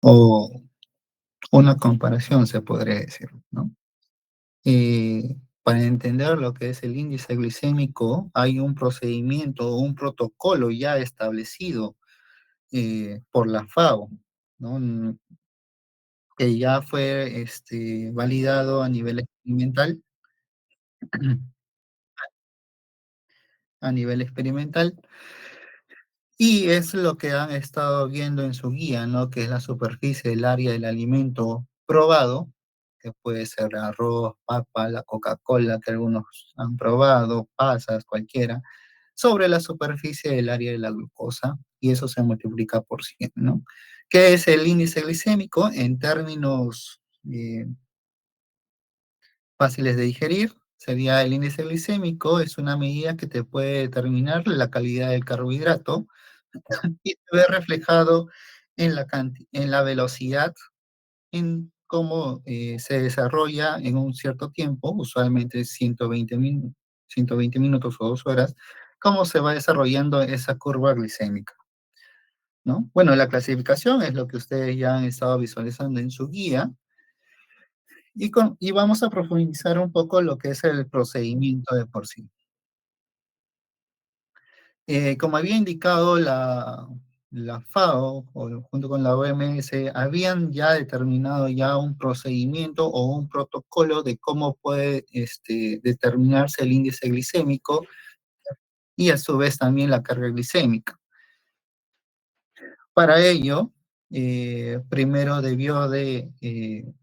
o una comparación, se podría decir, ¿no? Para entender lo que es el índice glicémico, hay un procedimiento o un protocolo ya establecido por la FAO, ¿no? Que ya fue validado a nivel experimental, y es lo que han estado viendo en su guía, ¿no? Que es la superficie del área del alimento probado, que puede ser arroz, papa, la Coca-Cola que algunos han probado, pasas, cualquiera, sobre la superficie del área de la glucosa, y eso se multiplica por 100, ¿no? ¿Qué es el índice glicémico? En términos fáciles de digerir, sería el índice glicémico, es una medida que te puede determinar la calidad del carbohidrato y se ve reflejado en la velocidad, en cómo se desarrolla en un cierto tiempo, usualmente 120 minutos o 2 horas, cómo se va desarrollando esa curva glicémica, ¿no? Bueno, la clasificación es lo que ustedes ya han estado visualizando en su guía, y vamos a profundizar un poco lo que es el procedimiento de por sí. Como había indicado la FAO, junto con la OMS, habían ya determinado ya un procedimiento o un protocolo de cómo puede determinarse el índice glicémico y a su vez también la carga glicémica. Para ello, primero debió de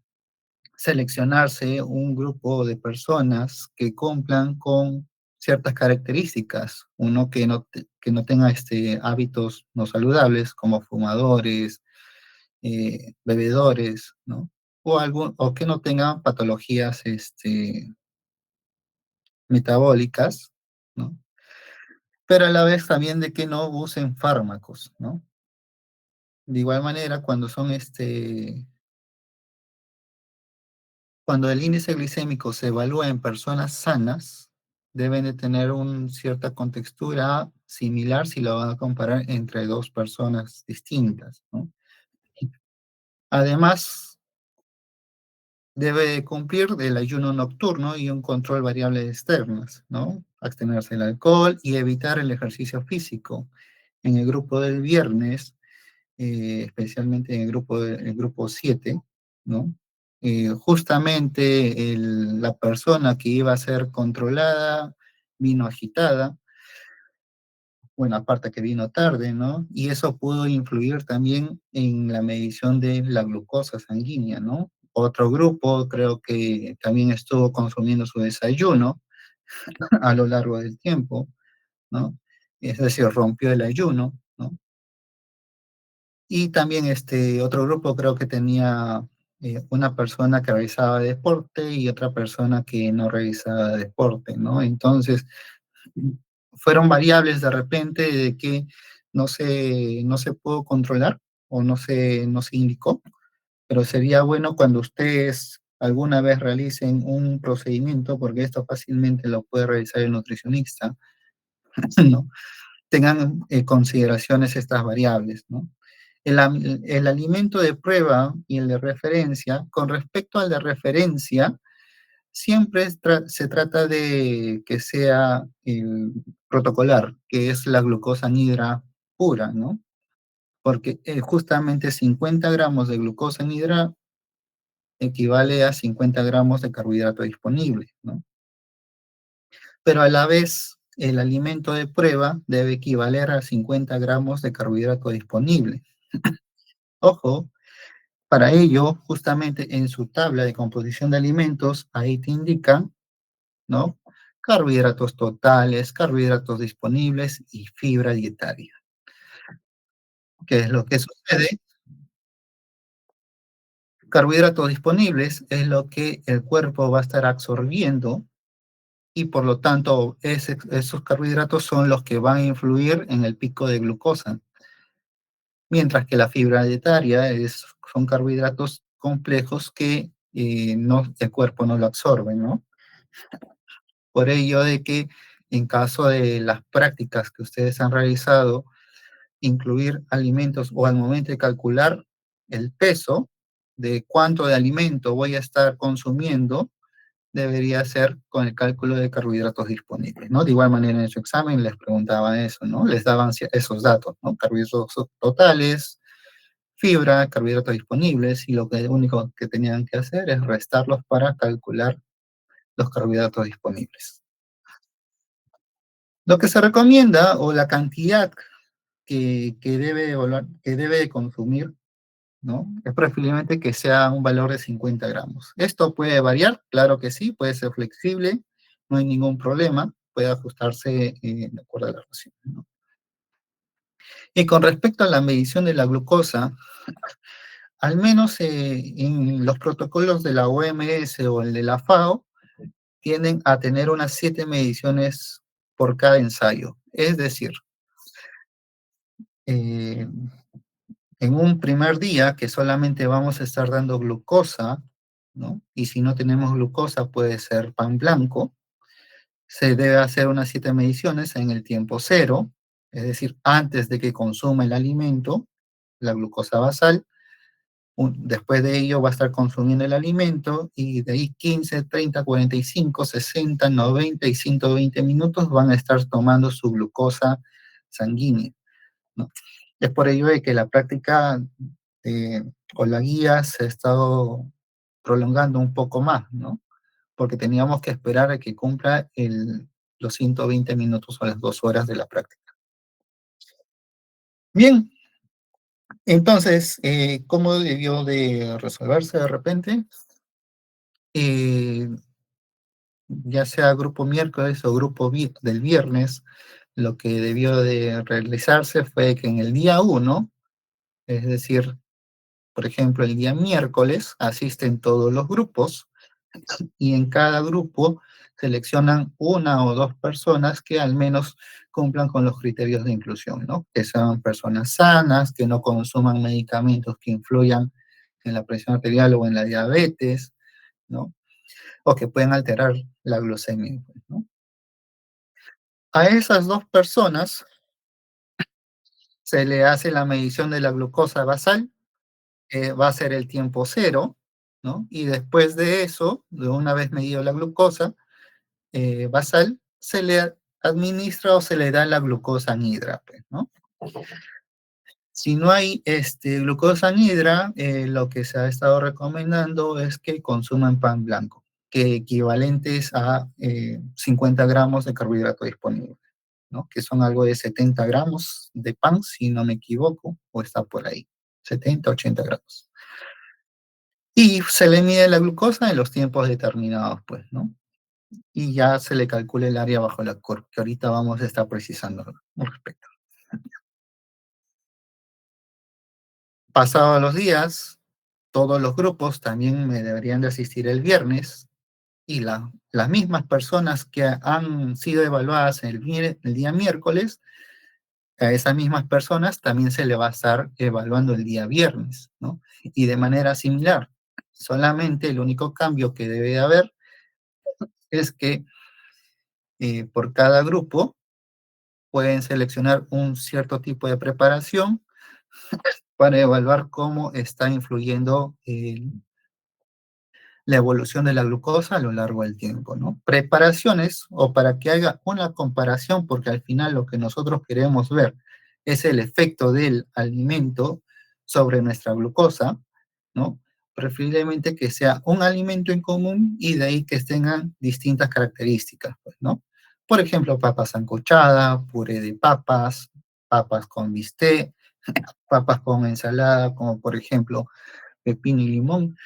seleccionarse un grupo de personas que cumplan con ciertas características. Uno que no tenga hábitos no saludables, como fumadores, bebedores, ¿no? O que no tengan patologías metabólicas, ¿no? Pero a la vez también de que no usen fármacos, ¿no? De igual manera, cuando el índice glicémico se evalúa en personas sanas, deben de tener una cierta contextura similar si lo van a comparar entre dos personas distintas, ¿no? Además, debe de cumplir del ayuno nocturno y un control variable externas, ¿no? Abstenerse del alcohol y evitar el ejercicio físico. En el grupo del viernes, especialmente en el grupo 7, ¿no? Justamente la persona que iba a ser controlada vino agitada, bueno, aparte que vino tarde, ¿no? Y eso pudo influir también en la medición de la glucosa sanguínea, ¿no? Otro grupo creo que también estuvo consumiendo su desayuno a lo largo del tiempo, ¿no? Es decir, rompió el ayuno, ¿no? Y también otro grupo creo que tenía una persona que realizaba deporte y otra persona que no realizaba deporte, ¿no? Entonces, fueron variables de repente de que no se pudo controlar o no se indicó, pero sería bueno cuando ustedes alguna vez realicen un procedimiento, porque esto fácilmente lo puede realizar el nutricionista, ¿no? Tengan consideraciones estas variables, ¿no? El alimento de prueba y el de referencia, con respecto al de referencia, siempre se trata de que sea el protocolar, que es la glucosa anhidra pura, ¿no? Porque justamente 50 gramos de glucosa anhidra equivale a 50 gramos de carbohidrato disponible, ¿no? Pero a la vez, el alimento de prueba debe equivaler a 50 gramos de carbohidrato disponible. Ojo, para ello, justamente en su tabla de composición de alimentos, ahí te indican, ¿no? Carbohidratos totales, carbohidratos disponibles y fibra dietaria. ¿Qué es lo que sucede? Carbohidratos disponibles es lo que el cuerpo va a estar absorbiendo, y por lo tanto esos carbohidratos son los que van a influir en el pico de glucosa, mientras que la fibra dietaria son carbohidratos complejos que el cuerpo no lo absorbe, ¿no? Por ello de que en caso de las prácticas que ustedes han realizado, incluir alimentos o al momento de calcular, el peso de cuánto de alimento voy a estar consumiendo debería ser con el cálculo de carbohidratos disponibles, ¿no? De igual manera en su examen les preguntaban eso, ¿no? Les daban esos datos, ¿no? Carbohidratos totales, fibra, carbohidratos disponibles, y lo que único que tenían que hacer es restarlos para calcular los carbohidratos disponibles. Lo que se recomienda o la cantidad que debe consumir, ¿no? Es preferiblemente que sea un valor de 50 gramos. Esto puede variar, claro que sí, puede ser flexible, no hay ningún problema, puede ajustarse de acuerdo a la ración, ¿no? Y con respecto a la medición de la glucosa, al menos en los protocolos de la OMS o el de la FAO, tienden a tener unas 7 mediciones por cada ensayo. Es decir, eh, en un primer día que solamente vamos a estar dando glucosa, ¿no? Y si no tenemos glucosa puede ser pan blanco, se debe hacer unas 7 mediciones en el tiempo cero, es decir, antes de que consuma el alimento, la glucosa basal. Después de ello va a estar consumiendo el alimento y de ahí 15, 30, 45, 60, 90 y 120 minutos van a estar tomando su glucosa sanguínea, ¿no? Es por ello de que la práctica eh, o la guía se ha estado prolongando un poco más, ¿no? Porque teníamos que esperar a que cumpla los 120 minutos o las 2 horas de la práctica. Bien, entonces, ¿cómo debió de resolverse de repente? Eh, ya sea grupo miércoles o grupo del viernes, lo que debió de realizarse fue que en el día uno, es decir, por ejemplo, el día miércoles asisten todos los grupos y en cada grupo seleccionan una o dos personas que al menos cumplan con los criterios de inclusión, ¿no? Que sean personas sanas, que no consuman medicamentos que influyan en la presión arterial o en la diabetes, ¿no? O que pueden alterar la glucemia, ¿no? A esas dos personas se le hace la medición de la glucosa basal, que va a ser el tiempo cero, ¿no? Y después de eso, de una vez medido la glucosa basal, se le administra o se le da la glucosa anhidra, pues, ¿no? Si no hay glucosa anhidra, lo que se ha estado recomendando es que consuman pan blanco, que equivalentes a 50 gramos de carbohidrato disponible, ¿no? Que son algo de 70 gramos de pan, si no me equivoco, o está por ahí, 70, 80 gramos. Y se le mide la glucosa en los tiempos determinados, pues, ¿no? Y ya se le calcula el área bajo la curva, que ahorita vamos a estar precisando al respecto. Pasados los días, todos los grupos también me deberían de asistir el viernes y las mismas personas que han sido evaluadas el día miércoles, a esas mismas personas también se le va a estar evaluando el día viernes, ¿no? Y de manera similar. Solamente el único cambio que debe haber es que por cada grupo pueden seleccionar un cierto tipo de preparación para evaluar cómo está influyendo la evolución de la glucosa a lo largo del tiempo, ¿no? Preparaciones o para que haga una comparación, porque al final lo que nosotros queremos ver es el efecto del alimento sobre nuestra glucosa, ¿no? Preferiblemente que sea un alimento en común y de ahí que tengan distintas características, pues, ¿no? Por ejemplo, papas sancochadas, puré de papas, papas con bistec, papas con ensalada, como por ejemplo pepino y limón.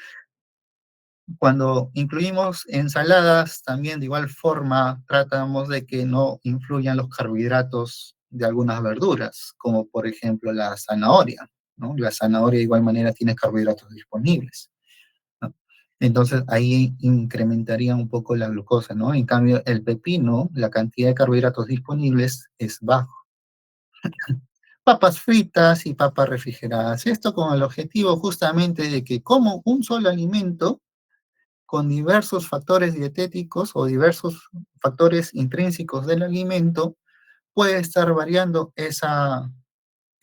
Cuando incluimos ensaladas, también de igual forma tratamos de que no influyan los carbohidratos de algunas verduras, como por ejemplo la zanahoria, ¿no? La zanahoria de igual manera tiene carbohidratos disponibles, ¿no? Entonces ahí incrementaría un poco la glucosa, ¿no? En cambio, el pepino, la cantidad de carbohidratos disponibles es bajo. Papas fritas y papas refrigeradas. Esto con el objetivo justamente de que como un solo alimento con diversos factores dietéticos o diversos factores intrínsecos del alimento, puede estar variando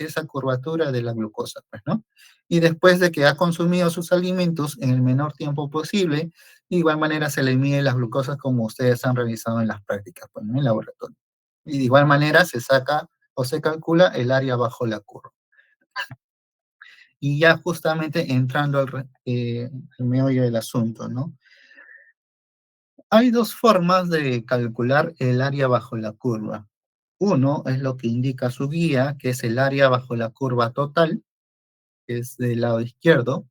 esa curvatura de la glucosa, pues, ¿no? Y después de que ha consumido sus alimentos en el menor tiempo posible, de igual manera se le mide las glucosas como ustedes han realizado en las prácticas, pues, ¿no? En el laboratorio. Y de igual manera se saca o se calcula el área bajo la curva. Y ya justamente entrando al meollo del asunto, ¿no? Hay dos formas de calcular el área bajo la curva. Uno es lo que indica su guía, que es el área bajo la curva total, que es del lado izquierdo,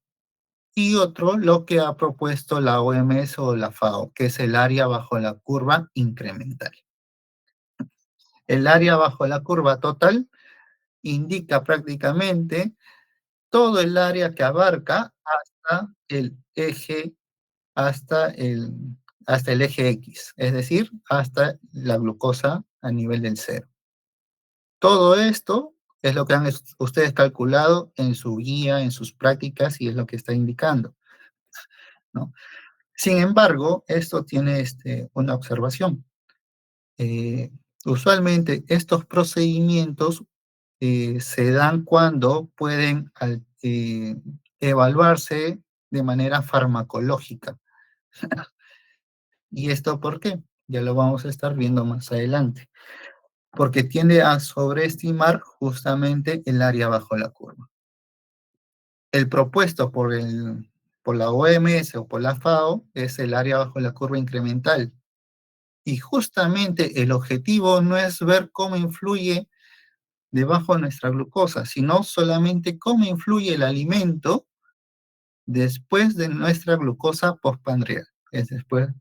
y otro lo que ha propuesto la OMS o la FAO, que es el área bajo la curva incremental. El área bajo la curva total indica prácticamente todo el área que abarca hasta el, hasta el eje X, es decir, hasta la glucosa a nivel del cero. Todo esto es lo que han ustedes calculado en su guía, en sus prácticas, y es lo que está indicando, ¿no? Sin embargo, esto tiene una observación. Eh, Usualmente estos procedimientos se dan cuando pueden evaluarse de manera farmacológica. ¿Y esto por qué? Ya lo vamos a estar viendo más adelante. Porque tiende a sobreestimar justamente el área bajo la curva. El propuesto por la OMS o por la FAO es el área bajo la curva incremental. Y justamente el objetivo no es ver cómo influye debajo de nuestra glucosa, sino solamente cómo influye el alimento después de nuestra glucosa postprandial, es después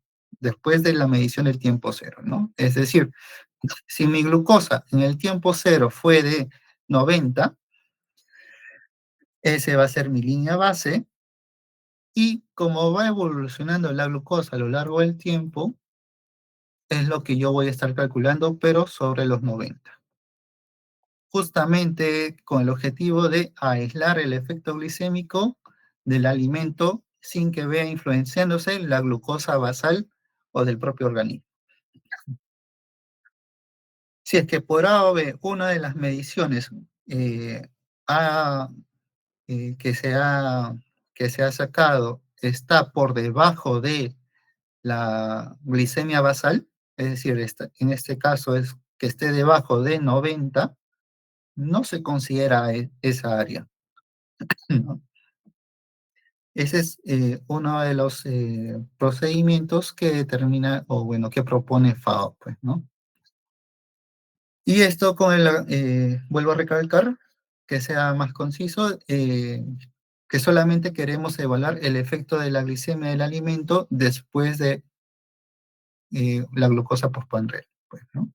de la medición del tiempo cero, ¿no? Es decir, si mi glucosa en el tiempo cero fue de 90, ese va a ser mi línea base, y como va evolucionando la glucosa a lo largo del tiempo, es lo que yo voy a estar calculando, pero sobre los 90. Justamente con el objetivo de aislar el efecto glicémico del alimento sin que vea influenciándose la glucosa basal o del propio organismo. Si es que por A o B una de las mediciones eh, ha, que, se ha, que se ha sacado está por debajo de la glicemia basal, es decir, en este caso es que esté debajo de 90, no se considera esa área, ¿no? Ese es uno de los procedimientos que determina, o bueno, que propone FAO, pues, ¿no? Y esto vuelvo a recalcar, que sea más conciso, que solamente queremos evaluar el efecto de la glicemia del alimento después de la glucosa postprandial, pues, ¿no?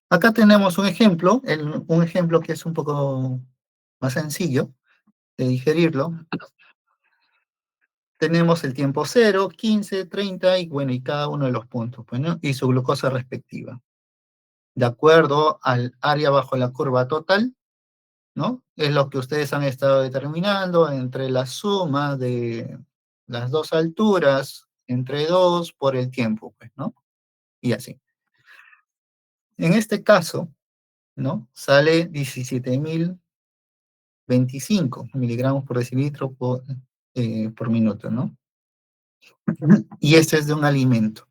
Acá tenemos un ejemplo, un ejemplo que es un poco más sencillo de digerirlo. Tenemos el tiempo 0, 15, 30 y bueno, y cada uno de los puntos, pues, ¿no? Y su glucosa respectiva. De acuerdo al área bajo la curva total, ¿no? Es lo que ustedes han estado determinando entre la suma de las dos alturas, entre 2 por el tiempo, pues, ¿no? Y así. En este caso, ¿no? Sale 17.025 miligramos por decilitro por minuto, ¿no? Y este es de un alimento.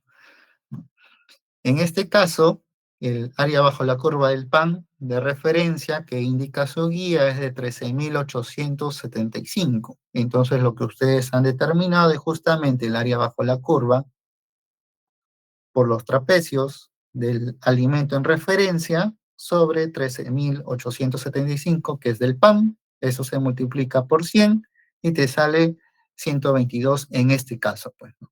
En este caso, el área bajo la curva del pan de referencia que indica su guía es de 13.875. Entonces, lo que ustedes han determinado es justamente el área bajo la curva por los trapecios del alimento en referencia sobre 13.875, que es del pan. Eso se multiplica por 100 y te sale 122 en este caso, pues, ¿no?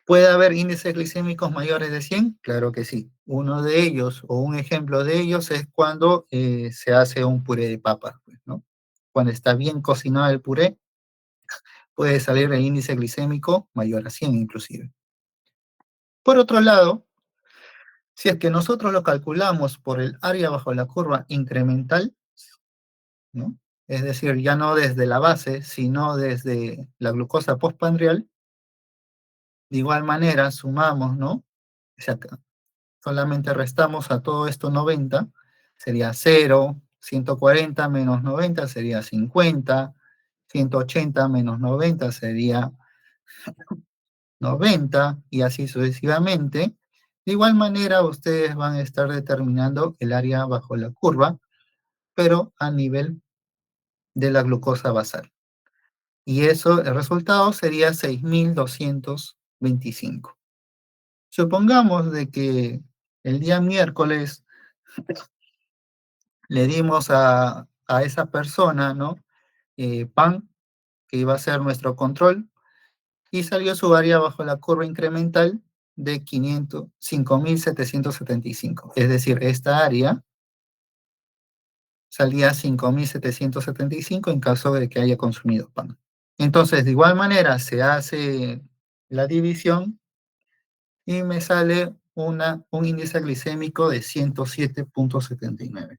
¿Puede haber índices glicémicos mayores de 100? Claro que sí. Uno de ellos, o un ejemplo de ellos, es cuando se hace un puré de papas, pues, ¿no? Cuando está bien cocinado el puré, puede salir el índice glicémico mayor a 100 inclusive. Por otro lado, si es que nosotros lo calculamos por el área bajo la curva incremental, ¿no? Es decir, ya no desde la base, sino desde la glucosa postprandial, de igual manera sumamos, ¿no? O sea, solamente restamos a todo esto 90, sería 0, 140 menos 90 sería 50, 180 menos 90 sería 90 y así sucesivamente. De igual manera, ustedes van a estar determinando el área bajo la curva, pero a nivel de la glucosa basal. Y eso, el resultado sería 6.225. Supongamos de que el día miércoles le dimos a esa persona, ¿no? Pan, que iba a ser nuestro control, y salió su área bajo la curva incremental de 5.775. Es decir, esta área salía 5.775 en caso de que haya consumido pan. Entonces, de igual manera, se hace la división y me sale un índice glicémico de 107.79.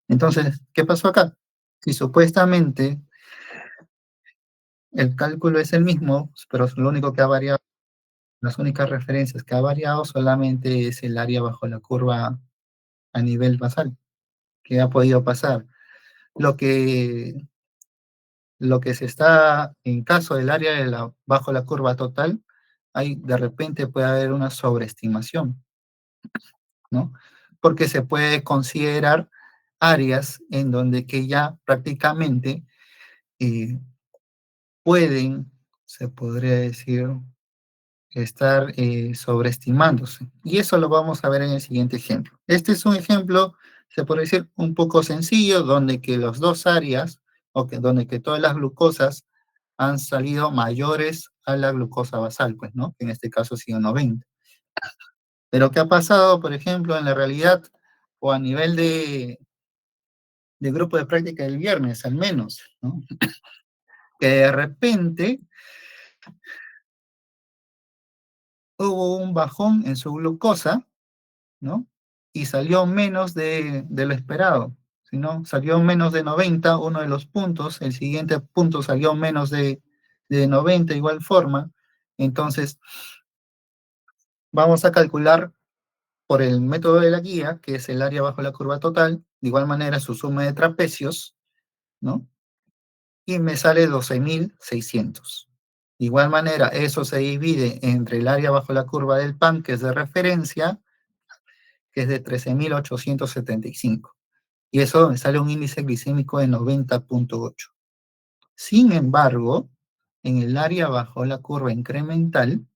Entonces, ¿qué pasó acá? Si supuestamente el cálculo es el mismo, pero lo único que ha variado, las únicas referencias que ha variado solamente es el área bajo la curva a nivel basal, que ha podido pasar. Lo que, lo que se está, en caso del área bajo la curva total, hay, de repente puede haber una sobreestimación, ¿no? Porque se puede considerar áreas en donde que ya prácticamente eh, pueden, se podría decir, estar sobreestimándose. Y eso lo vamos a ver en el siguiente ejemplo. Este es un ejemplo, se puede decir, un poco sencillo, donde que las dos áreas, o que, donde que todas las glucosas han salido mayores a la glucosa basal, pues, ¿no? En este caso ha sido 90. Pero ¿qué ha pasado, por ejemplo, en la realidad o a nivel de grupo de práctica del viernes, al menos, ¿no? Que de repente hubo un bajón en su glucosa, ¿no? Y salió menos de lo esperado, sino salió menos de 90 uno de los puntos, el siguiente punto salió menos de 90 igual forma, entonces vamos a calcular por el método de la guía, que es el área bajo la curva total, de igual manera su suma de trapecios, ¿no? Y me sale 12.600. De igual manera, eso se divide entre el área bajo la curva del pan, que es de referencia, que es de 13.875. Y eso me sale un índice glicémico de 90.8. Sin embargo, en el área bajo la curva incremental,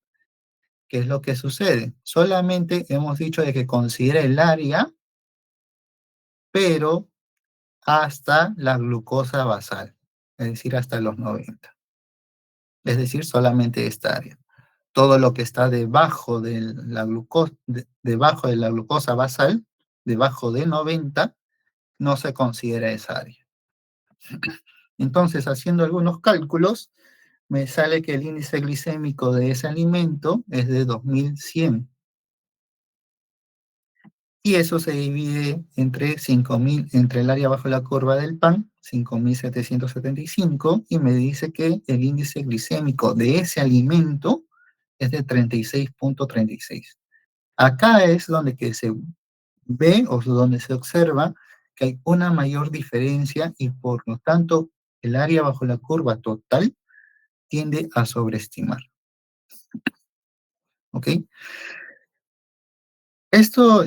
¿qué es lo que sucede? Solamente hemos dicho de que considere el área, pero hasta la glucosa basal, es decir, hasta los 90. Es decir, solamente esta área. Todo lo que está debajo de la glucosa, debajo de la glucosa basal, debajo de 90, no se considera esa área. Entonces, haciendo algunos cálculos, me sale que el índice glicémico de ese alimento es de 2100. Y eso se divide entre 5000, entre el área bajo la curva del pan, 5775, y me dice que el índice glicémico de ese alimento es de 36.36. Acá es donde que se ve o donde se observa que hay una mayor diferencia y por lo tanto el área bajo la curva total tiende a sobreestimar. ¿Ok? Esto,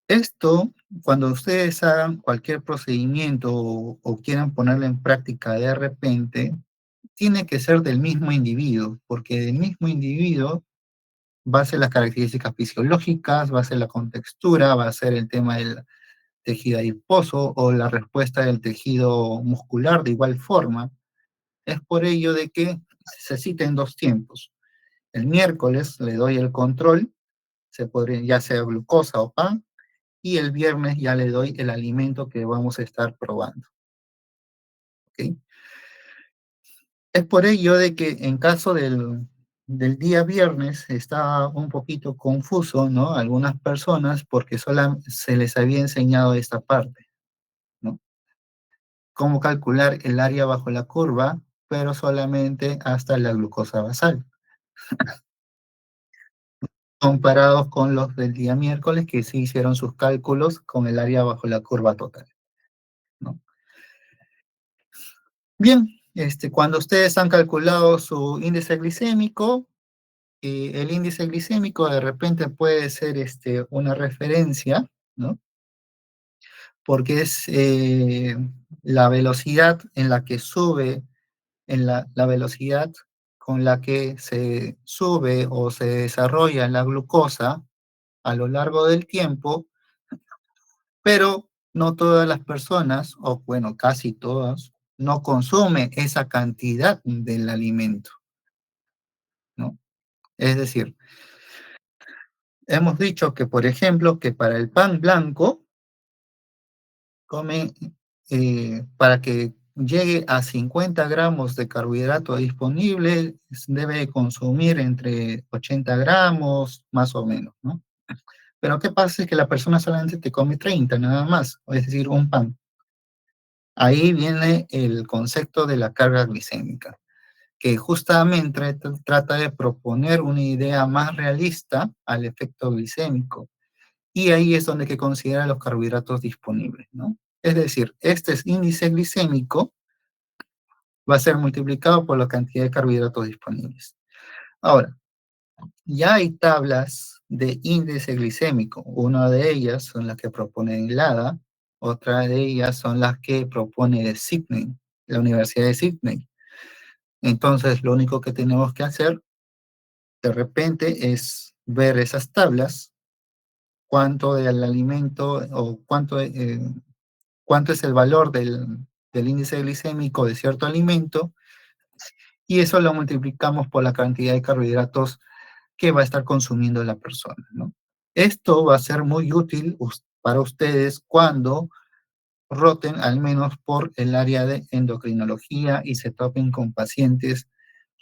esto, cuando ustedes hagan cualquier procedimiento o quieran ponerlo en práctica de repente, tiene que ser del mismo individuo, porque del mismo individuo va a ser las características fisiológicas, va a ser la contextura, va a ser el tema del tejido adiposo o la respuesta del tejido muscular de igual forma. Es por ello de que se citen dos tiempos. El miércoles le doy el control, se podría, ya sea glucosa o pan, y el viernes ya le doy el alimento que vamos a estar probando. ¿Okay? Es por ello de que en caso del día viernes está un poquito confuso, ¿no? Algunas personas porque solo se les había enseñado esta parte, ¿no? Cómo calcular el área bajo la curva, pero solamente hasta la glucosa basal. comparados con los del día miércoles, que sí hicieron sus cálculos con el área bajo la curva total, ¿no? Bien, cuando ustedes han calculado su índice glicémico, el índice glicémico de repente puede ser una referencia, ¿no? Porque es la velocidad en la que sube, la velocidad con la que se sube o se desarrolla la glucosa a lo largo del tiempo, pero no todas las personas, o bueno, casi todas, no consumen esa cantidad del alimento, ¿no? Es decir, hemos dicho que, por ejemplo, que para el pan blanco, comen, para que llegue a 50 gramos de carbohidrato disponible, debe consumir entre 80 gramos, más o menos, ¿no? Pero ¿qué pasa si que la persona solamente te come 30 nada más? Es decir, un pan. Ahí viene el concepto de la carga glicémica, que justamente trata de proponer una idea más realista al efecto glicémico. Y ahí es donde que considera los carbohidratos disponibles, ¿no? Es decir, este índice glicémico va a ser multiplicado por la cantidad de carbohidratos disponibles. Ahora, ya hay tablas de índice glicémico. Una de ellas son las que propone LADA, otra de ellas son las que propone de Sydney, la Universidad de Sydney. Entonces, lo único que tenemos que hacer de repente es ver esas tablas, cuánto del alimento o cuánto es el valor del índice glicémico de cierto alimento, y eso lo multiplicamos por la cantidad de carbohidratos que va a estar consumiendo la persona, ¿no? Esto va a ser muy útil para ustedes cuando roten al menos por el área de endocrinología y se topen con pacientes,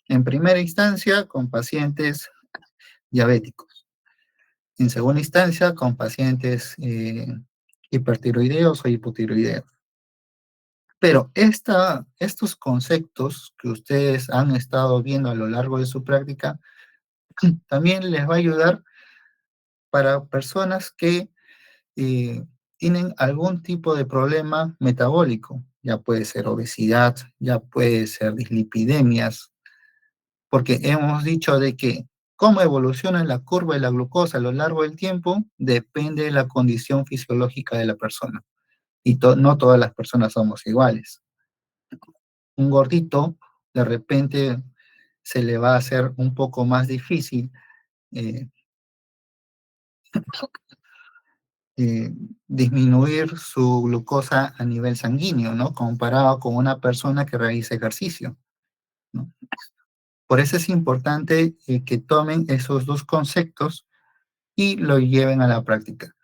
en primera instancia, con pacientes diabéticos. En segunda instancia, con pacientes hipertiroideos o hipotiroideos. Pero estos conceptos que ustedes han estado viendo a lo largo de su práctica también les va a ayudar para personas que tienen algún tipo de problema metabólico. Ya puede ser obesidad, ya puede ser dislipidemias, porque hemos dicho de que cómo evoluciona la curva de la glucosa a lo largo del tiempo depende de la condición fisiológica de la persona. Y no todas las personas somos iguales. Un gordito, de repente, se le va a hacer un poco más difícil eh, eh, disminuir su glucosa a nivel sanguíneo, ¿no? Comparado con una persona que realiza ejercicio, ¿no? Por eso es importante que tomen esos dos conceptos y lo lleven a la práctica.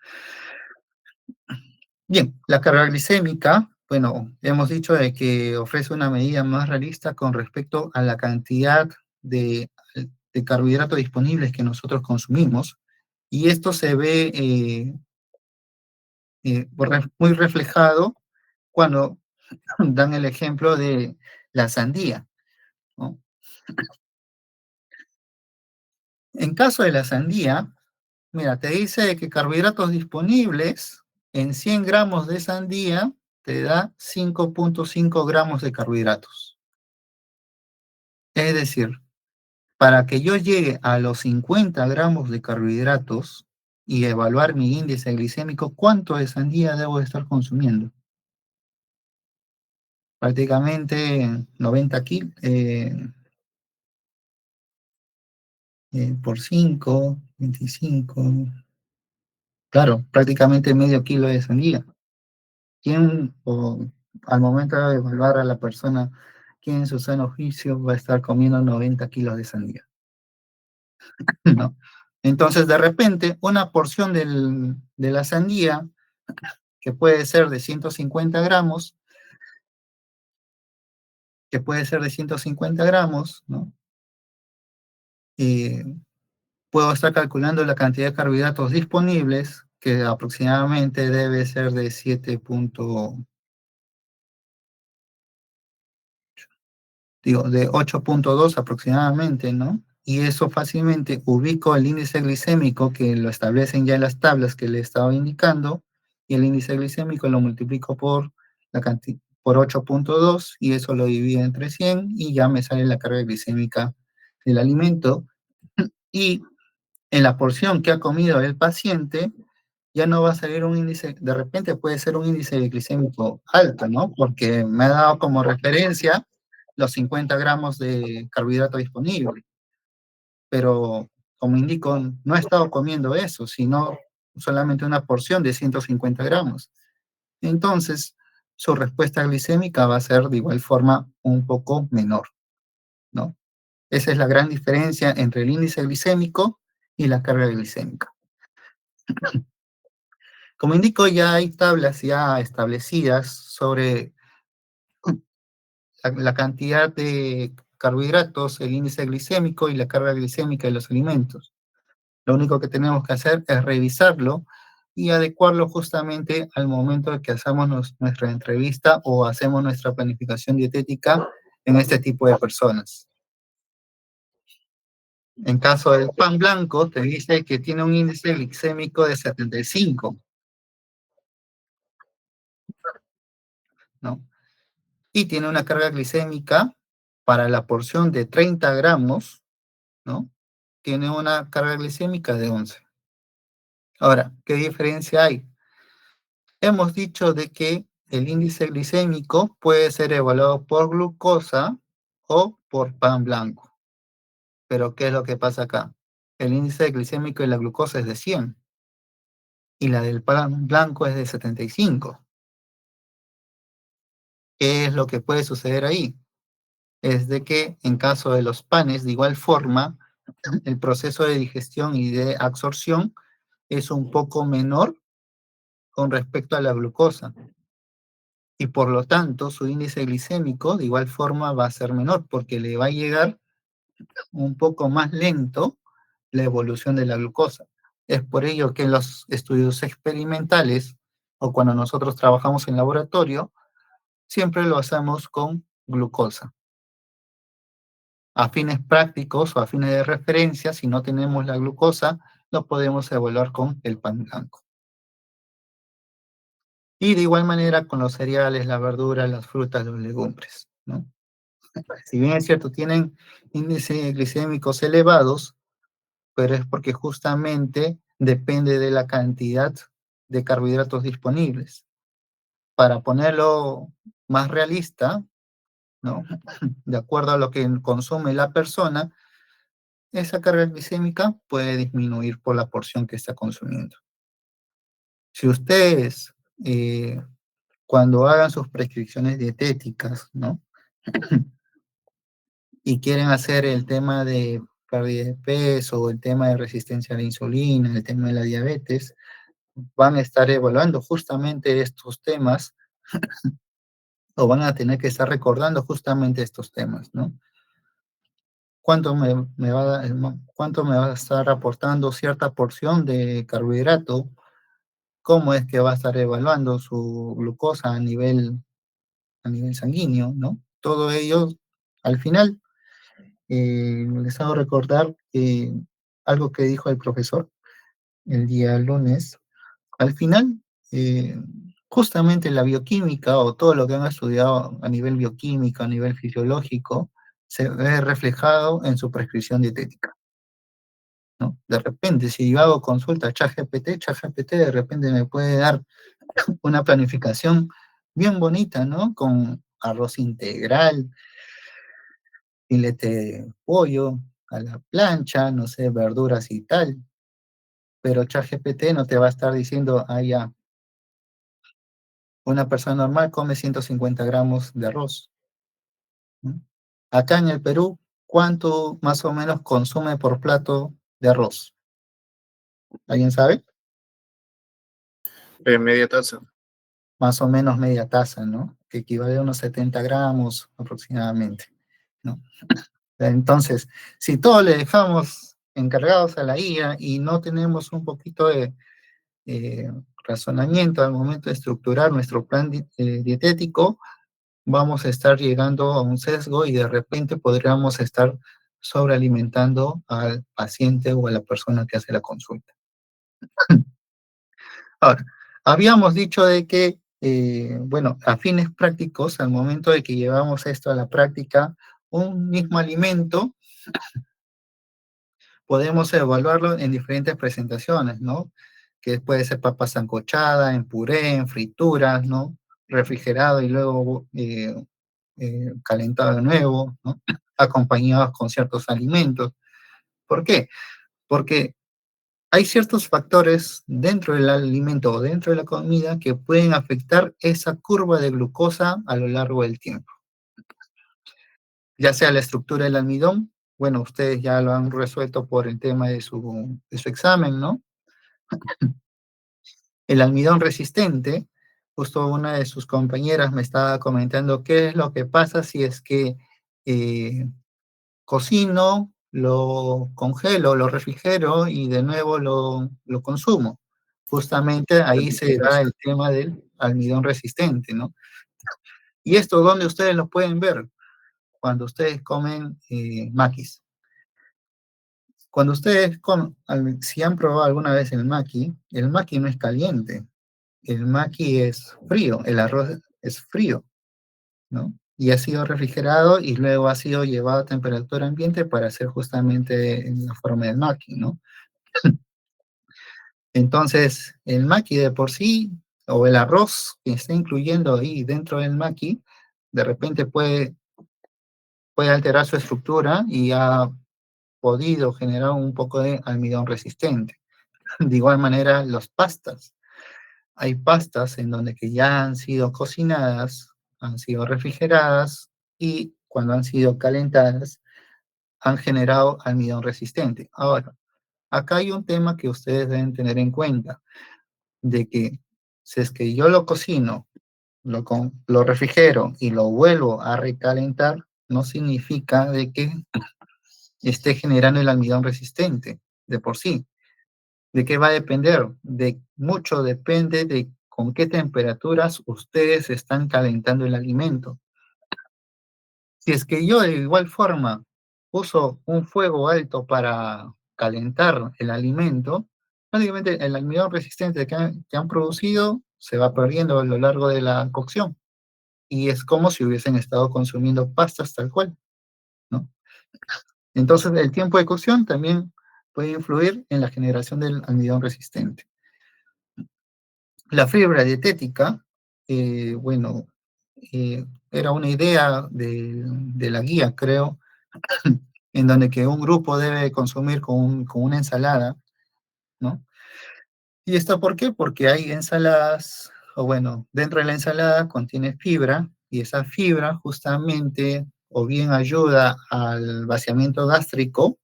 Bien, la carga glicémica, bueno, hemos dicho de que ofrece una medida más realista con respecto a la cantidad de carbohidratos disponibles que nosotros consumimos, y esto se ve muy reflejado cuando dan el ejemplo de la sandía, ¿no? En caso de la sandía, mira, te dice que carbohidratos disponibles en 100 gramos de sandía te da 5.5 gramos de carbohidratos. Es decir, para que yo llegue a los 50 gramos de carbohidratos y evaluar mi índice glicémico, ¿cuánto de sandía debo de estar consumiendo? Prácticamente 90 kilos por 5, 25, claro, prácticamente medio kilo de sandía. ¿Quién, al momento de evaluar a la persona, quién en su sano juicio va a estar comiendo 90 kilos de sandía? ¿No? Entonces, de repente, una porción de la sandía, que puede ser de 150 gramos, que puede ser de 150 gramos, ¿no? Eh, Puedo estar calculando la cantidad de carbohidratos disponibles, que aproximadamente debe ser de 7. Digo, de 8.2 aproximadamente, ¿no? y eso fácilmente ubico el índice glicémico que lo establecen ya en las tablas que le estaba indicando, y el índice glicémico lo multiplico por la cantidad por 8.2 y eso lo divido entre 100 y ya me sale la carga glicémica del alimento. Y en la porción que ha comido el paciente, ya no va a salir un índice, de repente puede ser un índice glicémico alto, ¿no? Porque me ha dado como referencia los 50 gramos de carbohidrato disponible, pero como indico, no he estado comiendo eso, sino solamente una porción de 150 gramos. Entonces, su respuesta glicémica va a ser de igual forma un poco menor, ¿no? Esa es la gran diferencia entre el índice glicémico y la carga glicémica. Como indico, ya hay tablas ya establecidas sobre la cantidad de carbohidratos, el índice glicémico y la carga glicémica de los alimentos. Lo único que tenemos que hacer es revisarlo y adecuarlo justamente al momento de que hacemos nuestra entrevista o hacemos nuestra planificación dietética en este tipo de personas. En caso del pan blanco, te dice que tiene un índice glicémico de 75, ¿no? Y tiene una carga glicémica para la porción de 30 gramos, ¿no? Tiene una carga glicémica de 11. Ahora, ¿qué diferencia hay? Hemos dicho de que el índice glicémico puede ser evaluado por glucosa o por pan blanco. Pero ¿qué es lo que pasa acá? El índice glicémico de la glucosa es de 100 y la del pan blanco es de 75. ¿Qué es lo que puede suceder ahí? Es de que en caso de los panes, de igual forma, el proceso de digestión y de absorción es un poco menor con respecto a la glucosa. Y por lo tanto, su índice glicémico de igual forma va a ser menor porque le va a llegar un poco más lento la evolución de la glucosa. Es por ello que en los estudios experimentales o cuando nosotros trabajamos en laboratorio, siempre lo hacemos con glucosa. A fines prácticos o a fines de referencia, si no tenemos la glucosa, lo podemos evaluar con el pan blanco. Y de igual manera con los cereales, las verduras, las frutas, los legumbres, ¿no? Si bien es cierto, tienen índices glicémicos elevados, pero es porque justamente depende de la cantidad de carbohidratos disponibles. Para ponerlo más realista, ¿no? De acuerdo a lo que consume la persona, esa carga glicémica puede disminuir por la porción que está consumiendo. Si ustedes, cuando hagan sus prescripciones dietéticas, ¿no? Y quieren hacer el tema de pérdida de peso, el tema de resistencia a la insulina, el tema de la diabetes, van a estar evaluando justamente estos temas o van a tener que estar recordando justamente estos temas, ¿no? ¿Cuánto me va a estar aportando cierta porción de carbohidrato? ¿Cómo es que va a estar evaluando su glucosa a nivel sanguíneo, ¿no? Todo ello, al final, les hago recordar algo que dijo el profesor el día lunes. Al final, eh, justamente la bioquímica o todo lo que han estudiado a nivel bioquímico, a nivel fisiológico, se ve reflejado en su prescripción dietética, ¿no? De repente, si yo hago consulta a ChatGPT de repente me puede dar una planificación bien bonita, ¿no? Con arroz integral, filete de pollo a la plancha, no sé, verduras y tal, pero ChatGPT no te va a estar diciendo, ah, ya, una persona normal come 150 gramos de arroz, ¿no? Acá en el Perú, ¿cuánto más o menos consume por plato de arroz? ¿Alguien sabe? Media taza. Más o menos media taza, ¿no? Que equivale a unos 70 gramos aproximadamente, ¿no? Entonces, si todo le dejamos encargados a la IA y no tenemos un poquito de eh, razonamiento al momento de estructurar nuestro plan dietético, vamos a estar llegando a un sesgo y de repente podríamos estar sobrealimentando al paciente o a la persona que hace la consulta. Ahora, habíamos dicho de que, bueno, a fines prácticos, al momento de que llevamos esto a la práctica, un mismo alimento podemos evaluarlo en diferentes presentaciones, ¿no? Que puede ser papa sancochada, en puré, en frituras, ¿no? Refrigerado y luego calentado de nuevo, ¿no? Acompañados con ciertos alimentos. ¿Por qué? Porque hay ciertos factores dentro del alimento o dentro de la comida que pueden afectar esa curva de glucosa a lo largo del tiempo. Ya sea la estructura del almidón, bueno, ustedes ya lo han resuelto por el tema de su examen, ¿no? El almidón resistente, justo una de sus compañeras me estaba comentando qué es lo que pasa si es que eh, cocino, lo congelo, lo refrigero y de nuevo lo consumo. Justamente ahí se da el tema del almidón resistente, ¿no? Y esto, ¿dónde ustedes lo pueden ver? Cuando ustedes comen maquis. Cuando ustedes comen, si han probado alguna vez el maqui no es caliente, el maqui es frío, el arroz es frío, ¿no? Y ha sido refrigerado y luego ha sido llevado a temperatura ambiente para hacer justamente en la forma del maqui, ¿no? Entonces, el maqui de por sí, o el arroz que está incluyendo ahí dentro del maqui, de repente puede alterar su estructura y ha podido generar un poco de almidón resistente. De igual manera, las pastas. Hay pastas en donde que ya han sido cocinadas, han sido refrigeradas y cuando han sido calentadas han generado almidón resistente. Ahora, acá hay un tema que ustedes deben tener en cuenta, de que si es que yo lo cocino, lo refrigero y lo vuelvo a recalentar, no significa de que esté generando el almidón resistente de por sí. ¿De qué va a depender? De mucho depende de con qué temperaturas ustedes están calentando el alimento. Si es que yo de igual forma uso un fuego alto para calentar el alimento, prácticamente el almidón resistente que han producido se va perdiendo a lo largo de la cocción. Y es como si hubiesen estado consumiendo pastas tal cual, ¿no? Entonces el tiempo de cocción también puede influir en la generación del almidón resistente. La fibra dietética, bueno, era una idea de la guía, creo, en donde que un grupo debe consumir con una ensalada, ¿no? ¿Y esto por qué? Porque hay ensaladas, o bueno, dentro de la ensalada contiene fibra, y esa fibra justamente o bien ayuda al vaciamiento gástrico,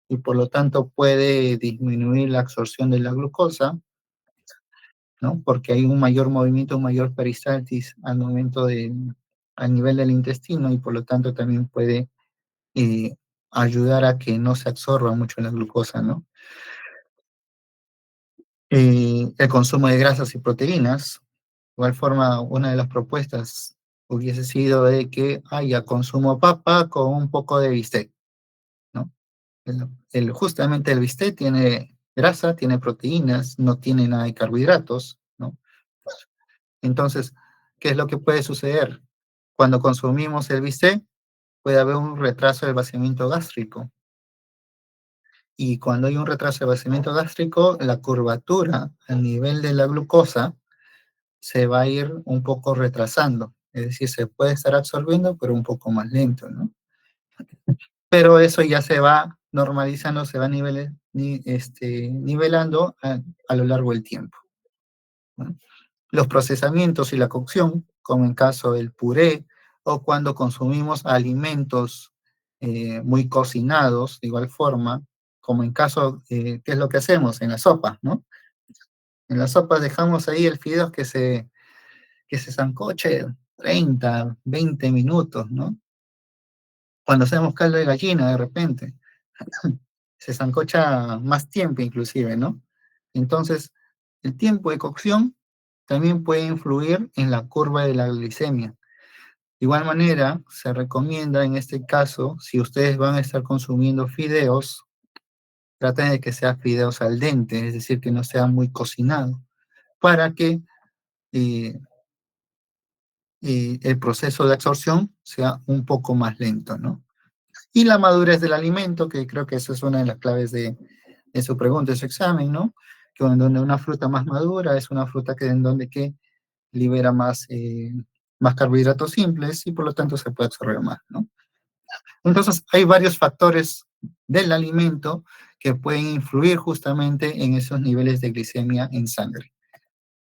y por lo tanto puede disminuir la absorción de la glucosa, ¿no? Porque hay un mayor movimiento, un mayor peristaltis al nivel del intestino y por lo tanto también puede eh, ayudar a que no se absorba mucho la glucosa, ¿no? El consumo de grasas y proteínas, de igual forma, una de las propuestas hubiese sido de que haya consumo papa con un poco de bistec, ¿no? Justamente el bistec tiene grasa, tiene proteínas, no tiene nada de carbohidratos, ¿no? Entonces, ¿qué es lo que puede suceder? Cuando consumimos el bistec, puede haber un retraso del vaciamiento gástrico. Y cuando hay un retraso del vaciamiento gástrico, la curvatura a nivel de la glucosa se va a ir un poco retrasando. Es decir, se puede estar absorbiendo, pero un poco más lento, ¿no? Pero eso ya se va normalizando, se va nivelando a lo largo del tiempo, ¿no? Los procesamientos y la cocción, como en caso del puré, o cuando consumimos alimentos muy cocinados, de igual forma, como en caso, ¿qué es lo que hacemos? En la sopa, ¿no? En la sopa dejamos ahí el fideo que se sancoche 30, 20 minutos, ¿no? Cuando hacemos caldo de gallina, de repente, se sancocha más tiempo inclusive, ¿no? Entonces, el tiempo de cocción también puede influir en la curva de la glicemia. De igual manera, se recomienda en este caso, si ustedes van a estar consumiendo fideos, traten de que sea fideos al dente, es decir, que no sea muy cocinado, para que eh, el proceso de absorción sea un poco más lento, ¿no? Y la madurez del alimento, que creo que esa es una de las claves de su pregunta, de su examen, ¿no? Que en donde una fruta más madura es una fruta que en donde que libera más carbohidratos simples y por lo tanto se puede absorber más, ¿no? Entonces, hay varios factores del alimento que pueden influir justamente en esos niveles de glicemia en sangre.